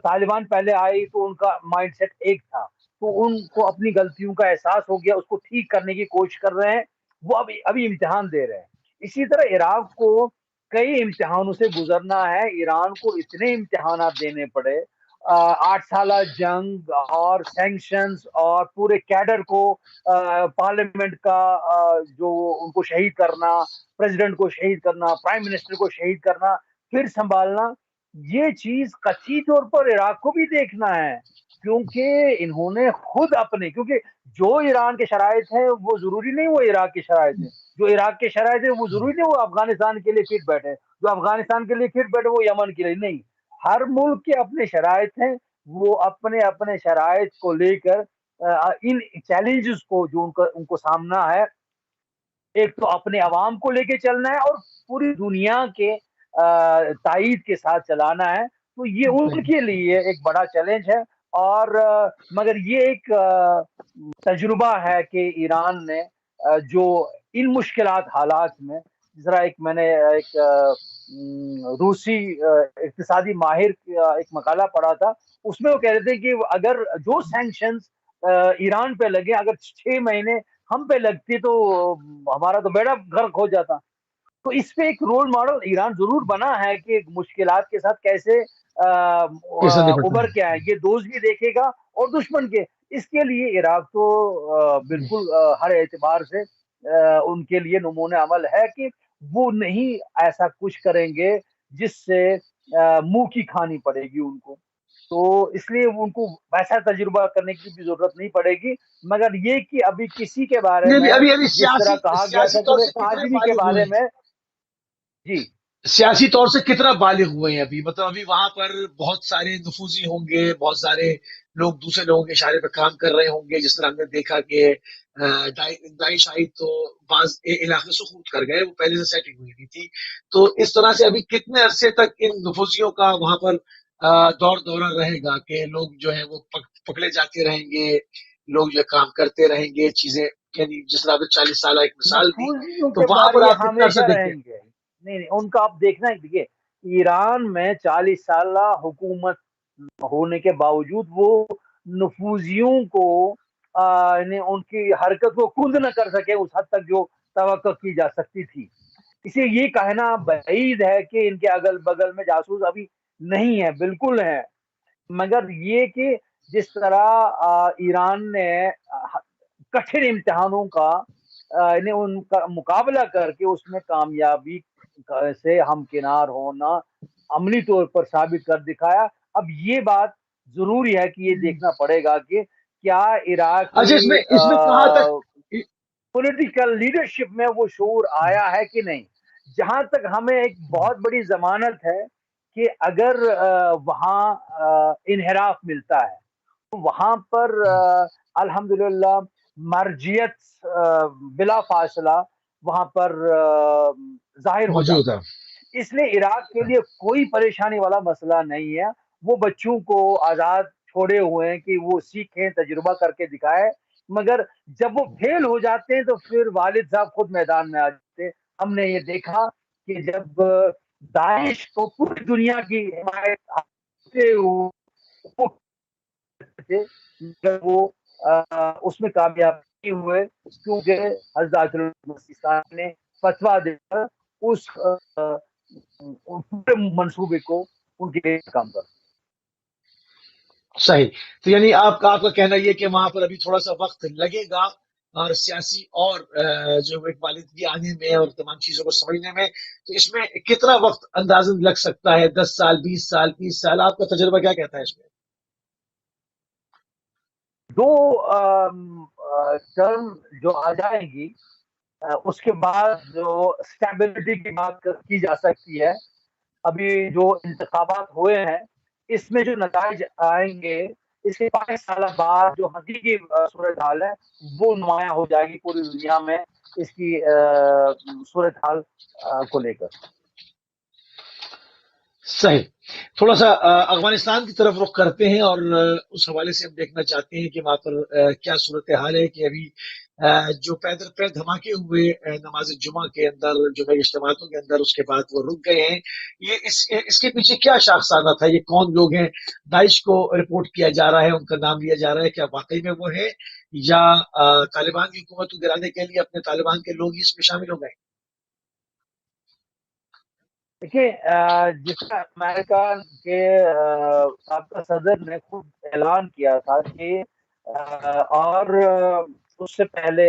[SPEAKER 1] طالبان پہلے آئی تو ان کا مائنڈ سیٹ ایک تھا، تو ان کو اپنی غلطیوں کا احساس ہو گیا، اس کو ٹھیک کرنے کی کوشش کر رہے ہیں، وہ ابھی امتحان دے رہے ہیں۔ اسی طرح عراق کو کئی امتحانوں سے گزرنا ہے۔ ایران کو اتنے امتحانات دینے پڑے، 8 سالہ جنگ اور سینکشنز اور پورے کیڈر کو پارلیمنٹ کا جو ان کو شہید کرنا، پریزیڈنٹ کو شہید کرنا، پرائم منسٹر کو شہید کرنا، پھر سنبھالنا، یہ چیز قطعی طور پر عراق کو بھی دیکھنا ہے، کیونکہ انہوں نے خود اپنے، کیونکہ جو ایران کے شرائط ہیں وہ ضروری نہیں وہ عراق کے شرائط ہیں، جو عراق کے شرائط ہیں وہ ضروری نہیں وہ افغانستان کے لیے فٹ بیٹھے، جو افغانستان کے لیے فٹ بیٹھے وہ یمن کے لیے نہیں۔ ہر ملک کے اپنے شرائط ہیں، وہ اپنے اپنے شرائط کو لے کر ان چیلنجز کو جو ان کو سامنا ہے، ایک تو اپنے عوام کو لے کے چلنا ہے اور پوری دنیا کے تائید کے ساتھ چلانا ہے۔ تو یہ ان کے لیے ایک بڑا چیلنج ہے، اور مگر یہ ایک تجربہ ہے کہ ایران نے جو ان مشکلات حالات میں، جس طرح میں نے ایک روسی اقتصادی ماہر ایک مقالہ پڑھا تھا، اس میں وہ کہہ رہے تھے کہ اگر جو سینکشنز ایران پہ لگے، اگر 6 مہینے ہم پہ لگتی تو ہمارا تو بیڑا غرق ہو جاتا۔ تو اس پہ ایک رول ماڈل ایران ضرور بنا ہے کہ مشکلات کے ساتھ کیسے ابھر کے آئے، یہ دوست بھی دیکھے گا اور دشمن کے۔ اس کے لیے عراق تو بالکل ہر اعتبار سے ان کے لیے نمونہ عمل ہے کہ وہ نہیں ایسا کچھ کریں گے جس سے منہ کی کھانی پڑے گی ان کو۔ تو اس لیے ان کو ویسا تجربہ کرنے کی بھی ضرورت نہیں پڑے گی، مگر یہ کہ ابھی کسی کے بارے میں جس طرح کہا گیا تھا کہ کاجمی کے بارے میں، جی
[SPEAKER 2] سیاسی طور سے کتنا بالغ ہوئے ہیں ابھی؟ مطلب ابھی وہاں پر بہت سارے نفوذی ہوں گے، بہت سارے لوگ دوسرے لوگوں کے اشارے پہ کام کر رہے ہوں گے، جس طرح ہم نے دیکھا کہ داعش شاہد تو بعض علاقے سقوط کر گئے، وہ پہلے سے سیٹنگ ہوئی تھی۔ تو اس طرح سے ابھی کتنے عرصے تک ان نفوذیوں کا وہاں پر دور دورہ رہے گا کہ لوگ جو ہے وہ پکڑے جاتے رہیں گے، لوگ جو کام کرتے رہیں گے چیزیں، یعنی جس طرح 40 سالہ ایک مثال دی، تو وہاں پر آپ کتنا عرصہ دیکھتے ہیں؟
[SPEAKER 1] نہیں ان کا آپ دیکھنا ہے، دیکھیے ایران میں 40 سالہ حکومت ہونے کے باوجود وہ نفوذیوں کو ان کی حرکت کو کند نہ کر سکے اس حد تک جو توقع کی جا سکتی تھی۔ اسے یہ کہنا بعید ہے کہ ان کے اگل بگل میں جاسوس ابھی نہیں ہے، بالکل ہے، مگر یہ کہ جس طرح ایران نے کٹھن امتحانوں کا ان کا مقابلہ کر کے اس میں کامیابی سے ہمکنار ہونا عملی طور پر ثابت کر دکھایا، اب یہ بات ضروری ہے کہ یہ دیکھنا پڑے گا کہ کیا عراق کی پولیٹیکل لیڈرشپ میں وہ شعور آیا ہے کہ نہیں۔ جہاں تک ہمیں ایک بہت بڑی ضمانت ہے کہ اگر وہاں انحراف ملتا ہے تو وہاں پر الحمدللہ مرجعیت بلا فاصلہ وہاں پر ظاہر ہو جاتا ہے۔ اس لیے عراق کے لیے کوئی پریشانی والا مسئلہ نہیں ہے، وہ بچوں کو آزاد چھوڑے ہوئے ہیں کہ وہ سیکھیں، تجربہ کر کے دکھائے، مگر جب وہ فیل ہو جاتے ہیں تو پھر والد صاحب خود میدان میں آ جاتے ہیں۔ ہم نے یہ دیکھا کہ جب داعش کو پوری دنیا کی حمایت وہ اس میں کامیاب نہیں ہوئے، کیونکہ حضرت نے فتویٰ دے کر اس پورے منصوبے کو ان کے لیے کام کر۔
[SPEAKER 2] صحیح، تو یعنی آپ کا کہنا یہ کہ وہاں پر ابھی تھوڑا سا وقت لگے گا اور سیاسی اور جو ایک بالغی آنے میں اور تمام چیزوں کو سمجھنے میں، تو اس میں کتنا وقت اندازاً لگ سکتا ہے؟ 10 سال، 20 سال، 30 سال؟ آپ کا تجربہ کیا کہتا ہے اس میں؟
[SPEAKER 1] دو ٹرم جو آ جائے گی اس کے بعد جو اسٹیبلٹی کی بات کی جا سکتی ہے. ابھی جو انتخابات ہوئے ہیں اس میں جو نتائج آئیں گے اس کے 5 سال بعد جو حقیقی صورتحال ہے وہ نمایاں ہو جائے گی پوری دنیا میں اس کی صورتحال کو لے کر.
[SPEAKER 2] صحیح. تھوڑا سا افغانستان کی طرف رخ کرتے ہیں، اور اس حوالے سے ہم دیکھنا چاہتے ہیں کہ وہاں پر کیا صورتحال ہے. کہ ابھی جو پے در پے دھماکے ہوئے نماز جمعہ کے اندر، جمعہ اجتماعاتوں کے اندر، اس کے بعد وہ رک گئے ہیں. یہ اس کے پیچھے کیا شاخسانہ تھا؟ یہ کون لوگ ہیں؟ داعش کو رپورٹ کیا جا رہا ہے، ان کا نام لیا جا رہا ہے. کیا واقعی میں وہ ہے، یا طالبان کی حکومت کو گرانے کے لیے اپنے طالبان کے لوگ ہی اس میں شامل ہو گئے؟
[SPEAKER 1] دیکھیے جس طرح امریکہ کے سابقہ صدر نے خود اعلان کیا تھا کہ اور اس سے پہلے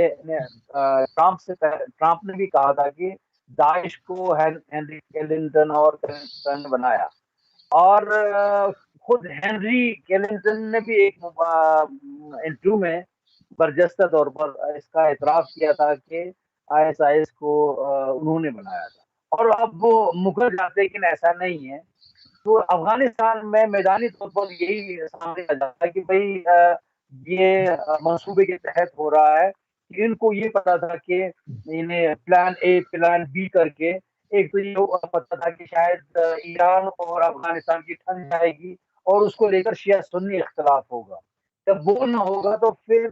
[SPEAKER 1] ٹرمپ نے بھی کہا تھا کہ داعش کو ہنری کلنٹن اور کلنٹن نے بنایا. اور خود ہنری کلنٹن نے بھی ایک انٹرویو میں برجستہ طور پر اس کا اعتراف کیا تھا کہ ISIS کو انہوں نے بنایا تھا. اور اب وہ مکر جاتے لیکن ایسا نہیں ہے. تو افغانستان میں میدانی طور پر یہی سامنے آ جاتا ہے کہ بھائی یہ منصوبے کے تحت ہو رہا ہے. کہ ان کو یہ پتا تھا کہ انہیں پلان اے پلان بی کر کے، ایک تو یہ پتا تھا کہ شاید ایران اور افغانستان کی ٹھن جائے گی اور اس کو لے کر شیعہ سنی اختلاف ہوگا. جب وہ نہ ہوگا تو پھر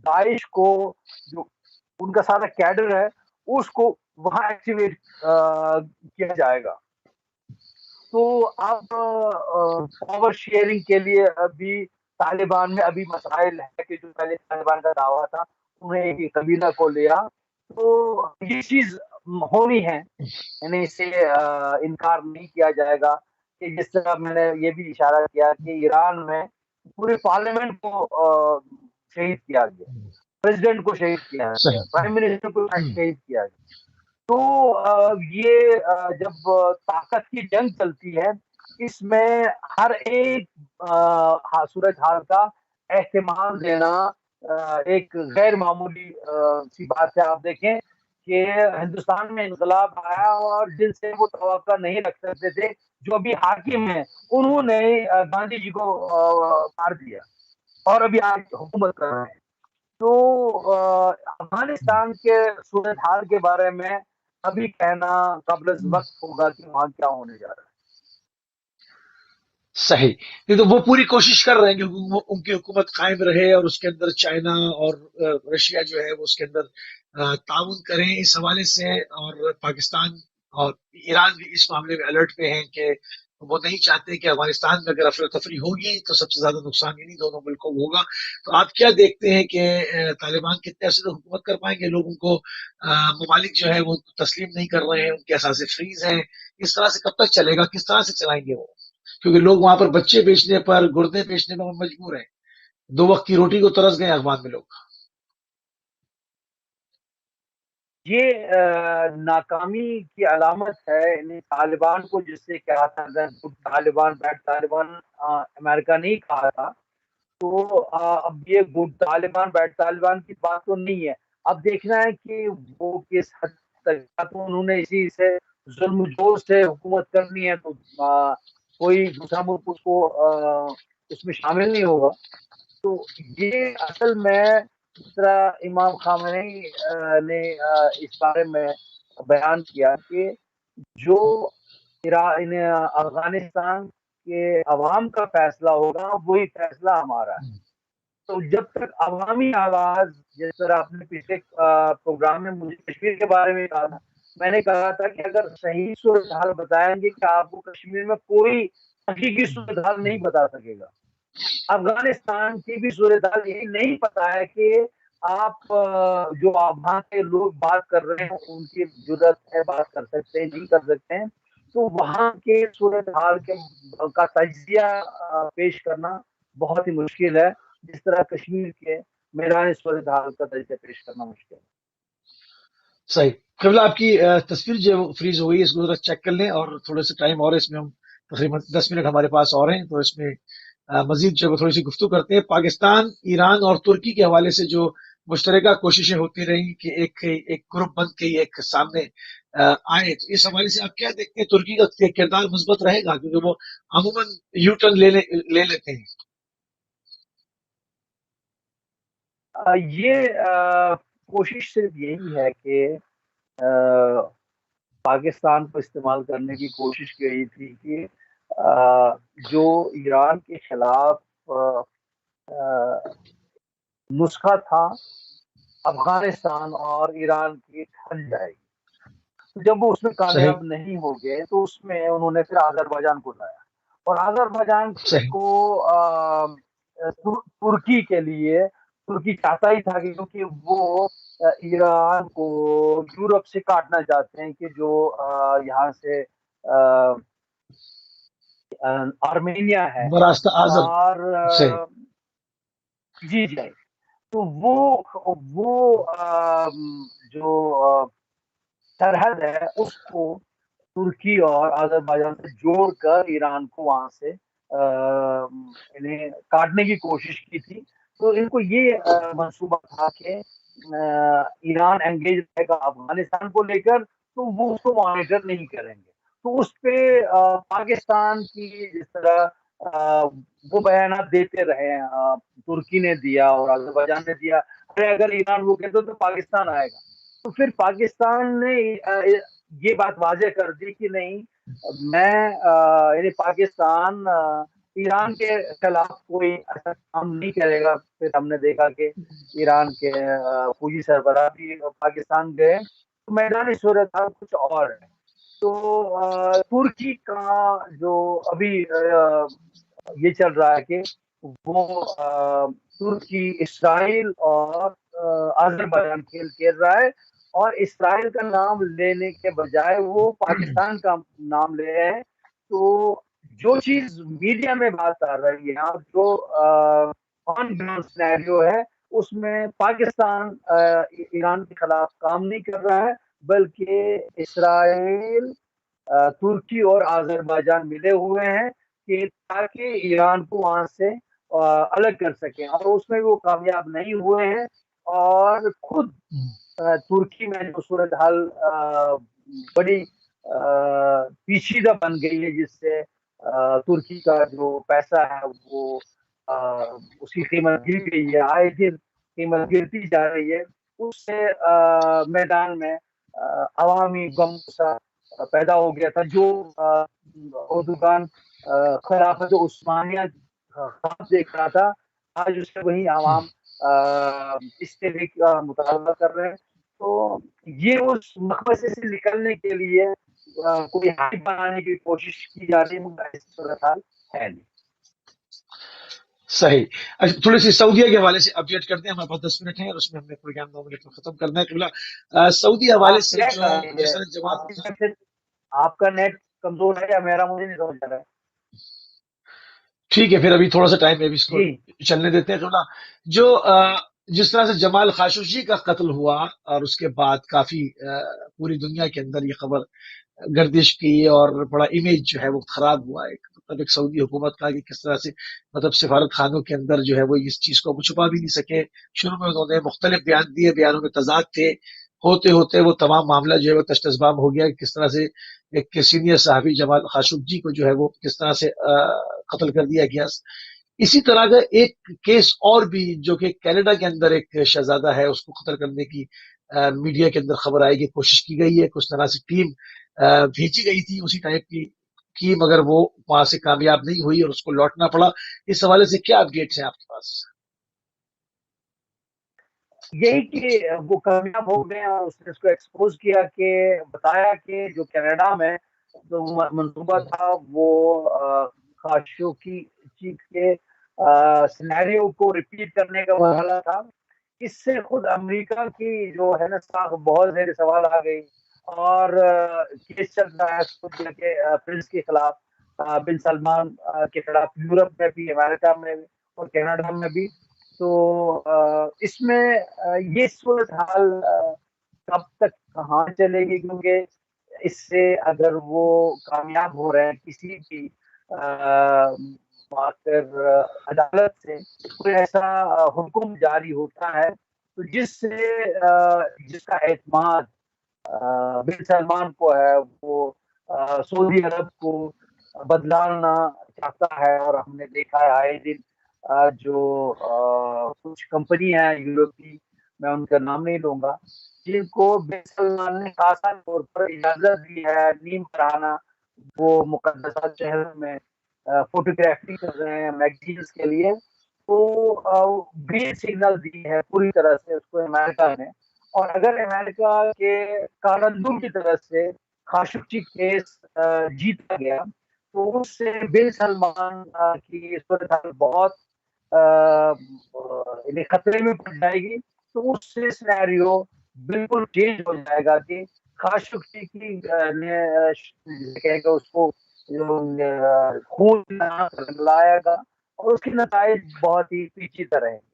[SPEAKER 1] داعش کو جو ان کا سارا کیڈر ہے اس کو وہاں ایکٹیویٹ کیا جائے گا. تو اب پاور شیئرنگ کے لیے ابھی طالبان میں ابھی مسائل ہے کہ جو پہلے طالبان کا دعویٰ تھا انہیں ایک قبیلہ کو لیا. تو یہ چیز ہونی ہے، یعنی اس سے انکار نہیں کیا جائے گا. کہ جس طرح میں نے یہ بھی اشارہ کیا کہ ایران میں پورے پارلیمنٹ کو شہید کیا گیا، پریزیڈنٹ کو شہید کیا گیا، پرائم منسٹر کو شہید کیا گیا. تو یہ جب طاقت کی جنگ چلتی ہے اس میں ہر ایک صورتحال کا احتمال دینا ایک غیر معمولی سی بات ہے. آپ دیکھیں کہ ہندوستان میں انقلاب آیا اور جن سے وہ توقع نہیں رکھ سکتے تھے جو ابھی حاکم ہیں انہوں نے گاندھی جی کو مار دیا اور ابھی آج حکومت کر رہے ہیں. تو افغانستان کے صورتحال کے بارے میں ابھی کہنا قبل از وقت ہوگا کہ وہاں کیا ہونے جا رہا ہے.
[SPEAKER 2] صحیح. نہیں تو وہ پوری کوشش کر رہے ہیں کہ ان کی حکومت قائم رہے، اور اس کے اندر چائنا اور رشیا جو ہے وہ اس کے اندر تعاون کریں اس حوالے سے. اور پاکستان اور ایران بھی اس معاملے میں الرٹ پہ ہیں کہ وہ نہیں چاہتے کہ افغانستان میں اگر افراتفری ہوگی تو سب سے زیادہ نقصان انہیں دونوں ملکوں کو ہوگا. تو آپ کیا دیکھتے ہیں کہ طالبان کتنے عرصے تک حکومت کر پائیں گے؟ لوگوں کو ممالک جو ہے وہ تسلیم نہیں کر رہے ہیں، ان کے اثاثے فریز ہیں. اس طرح سے کب تک چلے گا؟ کس طرح سے چلائیں گے وہ؟ کیونکہ لوگ وہاں پر بچے بیچنے پر، گردے بیچنے پر مجبور ہیں. 2 وقت کی روٹی کو ترس گئے افغان میں لوگ.
[SPEAKER 1] یہ ناکامی کی علامت ہے. طالبان کو جس سے کہا تھا گڈ طالبان بیڈ طالبان امریکہ نہیں کہا تھا، تو اب یہ گڈ طالبان بیڈ طالبان کی بات تو نہیں ہے. اب دیکھنا ہے کہ وہ کس حد تک، تو انہوں نے اسی سے ظلم جوش سے حکومت کرنی ہے تو کوئی دوسرا ملک اس کو اس میں شامل نہیں ہوگا. تو یہ اصل میں جس طرح امام خامنئی نے اس بارے میں بیان کیا کہ جو افغانستان کے عوام کا فیصلہ ہوگا وہی فیصلہ ہمارا ہے. تو جب تک عوامی آواز، جس طرح آپ نے پچھلے پروگرام میں مجھے کشمیر کے بارے میں کہا تھا، میں نے کہا تھا کہ اگر صحیح صورتحال بتائیں گے کہ آپ کو کشمیر میں کوئی حقیقی صورتحال نہیں بتا سکے گا. افغانستان کی بھی صورتحال یہی نہیں پتا ہے کہ آپ جو وہاں کے لوگ بات کر رہے ہیں ان کی ضرورت ہے، بات کر سکتے ہیں نہیں کر سکتے ہیں. تو وہاں کے صورتحال کا تجزیہ پیش کرنا بہت ہی مشکل ہے. جس طرح کشمیر کے میدان صورتحال کا درجہ پیش کرنا مشکل ہے۔
[SPEAKER 2] صحیح قبلہ، آپ کی تصویر جو فریز ہو گئی ہے، اس کو ذرا چیک کر لیں، اور تھوڑے سے ٹائم اور اس میں ہم تقریباً 10 منٹ ہمارے پاس اور ہیں، تو اس میں مزید جو تھوڑی سی گفتگو کرتے ہیں۔ پاکستان، ایران اور ترکی کے حوالے سے جو مشترکہ کوششیں ہوتی رہی کہ ایک گروپ بن کے ایک سامنے آئے، تو اس حوالے سے آپ کیا دیکھتے ہیں؟ ترکی کا کردار مثبت رہے گا کیونکہ وہ عموماً یو ٹرن لے لیتے ہیں؟
[SPEAKER 1] یہ کوشش صرف یہی ہے کہ پاکستان کو استعمال کرنے کی کوشش کی گئی تھی کہ جو ایران کے خلاف نسخہ تھا افغانستان اور ایران کی ٹھن جائے گی۔ جب وہ اس میں
[SPEAKER 2] صحیح
[SPEAKER 1] کامیاب نہیں ہو گئے تو اس میں انہوں نے پھر آذربائیجان کو لایا، اور آذربائیجان
[SPEAKER 2] صحیح
[SPEAKER 1] کو ترکی کے لیے، ترکی چاہتا ہی تھا کہ کیونکہ وہ ایران کو یورپ سے کاٹنا چاہتے ہیں کہ جو یہاں سے آرمینیا ہے
[SPEAKER 2] براستہ آزر
[SPEAKER 1] اور
[SPEAKER 2] صحیح
[SPEAKER 1] جی جی، تو وہ جو سرحد ہے اس کو ترکی اور آذربائیجان سے جوڑ کر ایران کو وہاں سے انہیں کاٹنے کی کوشش کی تھی۔ تو ان کو یہ منصوبہ تھا کہ ایران انگیج رہے گا افغانستان کو لے کر، تو وہ اس کو مانیٹر نہیں کریں گے۔ تو اس پہ پاکستان کی جس طرح وہ بیانات دیتے رہے، ترکی نے دیا اور آذربائیجان نے دیا، اگر ایران وہ کہتے تو پاکستان آئے گا، تو پھر پاکستان نے یہ بات واضح کر دی کہ نہیں، میں یعنی پاکستان ایران کے خلاف کوئی ایسا کام نہیں کرے گا۔ پھر ہم نے دیکھا کہ ایران کے فوجی سربراہ بھی پاکستان گئے، تو میدانی صورتحال کچھ اور ہے۔ تو ترکی کا جو ابھی یہ چل رہا ہے کہ وہ ترکی، اسرائیل اور آذربائیجان کھیل رہا ہے، اور اسرائیل کا نام لینے کے بجائے وہ پاکستان کا نام لے رہے ہیں۔ تو جو چیز میڈیا میں بات آ رہی ہے اور جو آن گراؤنڈ سینیریو ہے، اس میں پاکستان ایران کے خلاف کام نہیں کر رہا ہے، بلکہ اسرائیل، ترکی اور آذربائیجان ملے ہوئے ہیں کہ تاکہ ایران کو وہاں سے الگ کر سکیں، اور اس میں وہ کامیاب نہیں ہوئے ہیں۔ اور خود ترکی میں جو صورتحال بڑی پیچیدہ بن گئی ہے، جس سے ترکی کا جو پیسہ ہے وہ اس کی قیمت گر گئی ہے، آئے دن قیمت گرتی جا رہی ہے، اس سے میدان میں عوامی غم غصہ پیدا ہو گیا تھا۔ جو اردوغان خلافت عثمانیہ خواب دیکھ رہا تھا، آج اس سے وہی عوام استعفے کا مطالبہ کر رہے ہیں۔ تو یہ اس مقبضے سے نکلنے کے لیے کوئی حل بنانے کی کوشش کی جا رہی ہے، مگر اس صورتحال ہے نہیں۔
[SPEAKER 2] صحیح۔ اچھا، تھوڑی سی سعودیہ کے حوالے سے اپڈیٹ کرتے ہیں، ہمارے پاس 10 منٹ ہیں اور اس میں ہم نے پروگرام 2 منٹ میں ختم کرنا ہے۔ قبلہ سعودی حوالے سے جو جس طرح جواب،
[SPEAKER 1] آپ کا نیٹ کمزور ہے یا میرا؟ مجھے نہیں سمجھ رہا ہے۔
[SPEAKER 2] ٹھیک ہے، پھر ابھی تھوڑا سا ٹائم ہے، ابھی اس کو
[SPEAKER 1] جی
[SPEAKER 2] چلنے دیتے ہیں۔ قبلہ جو جس طرح سے جمال خاشقجی کا قتل ہوا اور اس کے بعد کافی پوری دنیا کے اندر یہ خبر گردش کی اور بڑا امیج جو ہے وہ خراب ہوا ہے، مطلب ایک سعودی حکومت کا کہ کس طرح سے مطلب سفارت خانوں کے اندر جو ہے وہ اس چیز کو چھپا بھی نہیں سکے۔ شروع میں انہوں نے مختلف بیان دیے، بیانوں میں تضاد تھے، ہوتے ہوتے وہ تمام معاملہ جو ہے وہ تشت ذباب ہو گیا کہ کس طرح سے ایک سینئر صحافی جمال خاشقجی کو جو ہے وہ کس طرح سے قتل کر دیا گیا۔ اسی طرح کا ایک کیس اور بھی جو کہ کینیڈا کے اندر ایک شہزادہ ہے، اس کو قتل کرنے کی میڈیا کے اندر خبر آئی کہ کوشش کی گئی ہے، کچھ طرح سے ٹیم بھیجی گئی تھی اسی ٹائپ کی مگر وہ وہاں سے کامیاب نہیں ہوئی اور اس کو لوٹنا پڑا۔ اس حوالے سے کیا اپڈیٹس ہیں آپ کے پاس؟
[SPEAKER 1] یہی کہ وہ کامیاب ہو گئے اور اس نے اس کو ایکسپوز کیا، کہ بتایا کہ جو کینیڈا میں جو منصوبہ تھا وہ خاشقجی کے سینیریو کو ریپیٹ کرنے کا مرحلہ تھا۔ اس سے خود امریکہ کی جو ہے نا ساکھ بہت زیر سوال آ گئی، اور کیس چل رہا ہے سعودیہ کے پرنس کے خلاف، بن سلمان کے خلاف، یورپ میں بھی، امریکہ میں بھی اور کینیڈا میں بھی۔ تو اس میں یہ صورتحال کب تک کہاں چلے گی، کیونکہ اس سے اگر وہ کامیاب ہو رہے ہیں کسی بھی عدالت سے کوئی ایسا حکم جاری ہوتا ہے تو جس کا اعتماد بن سلمان کو ہے، وہ سعودی عرب کو بدلانا چاہتا ہے. اور ہم نے دیکھا ہے آئے دن جو کچھ کمپنی ہیں یورپی، میں ان کا نام نہیں لوں گا، جن کو بن سلمان نے آسان طور پر اجازت دی ہے نیم پرانا وہ مقدسہ شہروں میں فوٹوگرافی کر رہے ہیں میگزینز کے لیے، تو گرین سگنل دی ہے پوری طرح سے اس کو امریکہ نے. اور اگر امریکہ کے کارندوں کی طرف سے خاشقچی کیس جیتا گیا تو اس سے بن سلمان کی صورتحال بہت خطرے میں پڑ جائے گی. تو اس سے سینیریو بالکل چینج ہو جائے گا کہ خاشقچی کی کہے گا اس کو خون لایا گا اور اس کے نتائج بہت ہی پیچیدہ رہیں گے.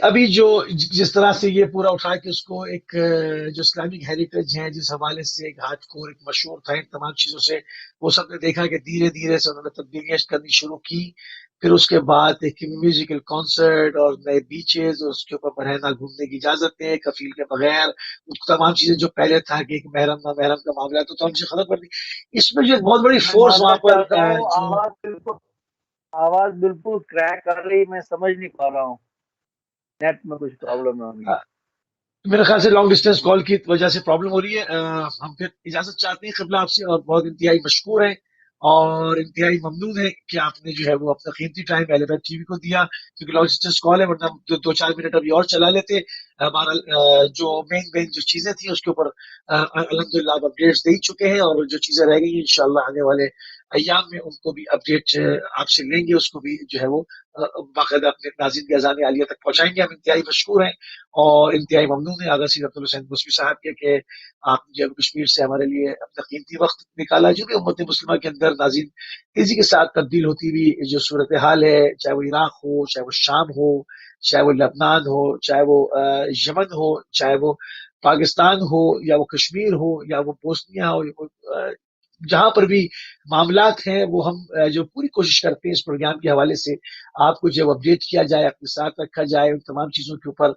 [SPEAKER 2] ابھی جو جس طرح سے یہ پورا اٹھا کے اس کو ایک جو اسلامک ہیریٹیج ہے جس حوالے سے ایک ہارڈ کور ایک مشہور تھا ان تمام چیزوں سے، وہ سب نے دیکھا کہ دھیرے دھیرے سے انہوں نے تبدیلیاں کرنی شروع کی. پھر اس کے بعد ایک میوزیکل کانسرٹ اور نئے بیچز، اس کے اوپر رہنا گھومنے کی اجازت ہے کفیل کے بغیر، تمام چیزیں جو پہلے تھا کہ ایک محرم نہ محرم کا معاملہ تو ہم سے ختم کر دی. اس میں جو ایک بہت بڑی فورس وہاں پر
[SPEAKER 1] آواز بالکل کریک کر رہی، میں سمجھ نہیں پا رہا ہوں، نیٹ میں کچھ پرابلم ہے.
[SPEAKER 2] میرے خیال سے لانگ ڈسٹینس کال کی وجہ سے پرابلم ہو رہی ہے. ہم پھر اجازت چاہتے ہیں قبلہ آپ سے، اور بہت انتہائی مشکور ہیں اور انتہائی ممنون ہے کہ آپ نے جو ہے وہ اپنا قیمتی ٹائم اہل بیت ٹی وی کو دیا، کیونکہ لانگ ڈسٹینس کال ہے، ورنہ ہم 2-4 منٹ ابھی اور چلا لیتے. ہمارا جو مین جو چیزیں تھیں اس کے اوپر الحمدللہ آپ اپڈیٹس دے ہی چکے ہیں، اور جو چیزیں رہ گئی ہیں انشاءاللہ آنے والے ایام میں ان کو بھی اپڈیٹ آپ سے لیں گے، اس کو بھی جو ہے وہ باقاعدہ اپنے ناظرین کی اذان عالیہ تک پہنچائیں گے. ہم انتہائی مشکور ہیں اور انتہائی ممنون ہیں آغا سید عبدالحسین بصری صاحب کے کہ آپ نے جب کشمیر سے ہمارے لیے اپنا قیمتی وقت نکالا. جو بھی امت مسلمہ کے اندر ناظرین تیزی کے ساتھ تبدیل ہوتی ہوئی جو صورتحال ہے، چاہے وہ عراق ہو، چاہے وہ شام ہو، چاہے وہ لبنان ہو، چاہے وہ یمن ہو، چاہے وہ پاکستان ہو، یا وہ کشمیر ہو، یا وہ بوسنیا ہو، جہاں پر بھی معاملات ہیں وہ ہم جو پوری کوشش کرتے ہیں اس پروگرام کے حوالے سے آپ کو جو اپڈیٹ کیا جائے، اپنے ساتھ رکھا جائے، ان تمام چیزوں کے اوپر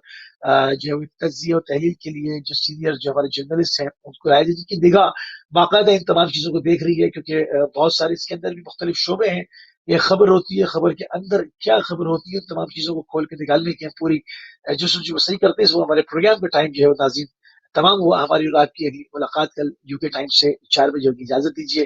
[SPEAKER 2] جو ہے تجزیہ اور تحلیل کے لیے جو سینئر جو ہمارے جرنلسٹ ہیں ان کو رائے جن کی نگاہ باقاعدہ ان تمام چیزوں کو دیکھ رہی ہے، کیونکہ بہت سارے اس کے اندر بھی مختلف شعبے ہیں. ایک خبر ہوتی ہے، خبر کے اندر کیا خبر ہوتی ہے، ان تمام چیزوں کو کھول کے نکالنے کی پوری جو صحیح کرتے ہیں. وہ ہمارے پروگرام کا ٹائم جو ہے ناظرین تمام وہ ہماری اور آپ کی اگلی ملاقات کل UK ٹائم سے 4 بجے ہوگی. اجازت دیجیے.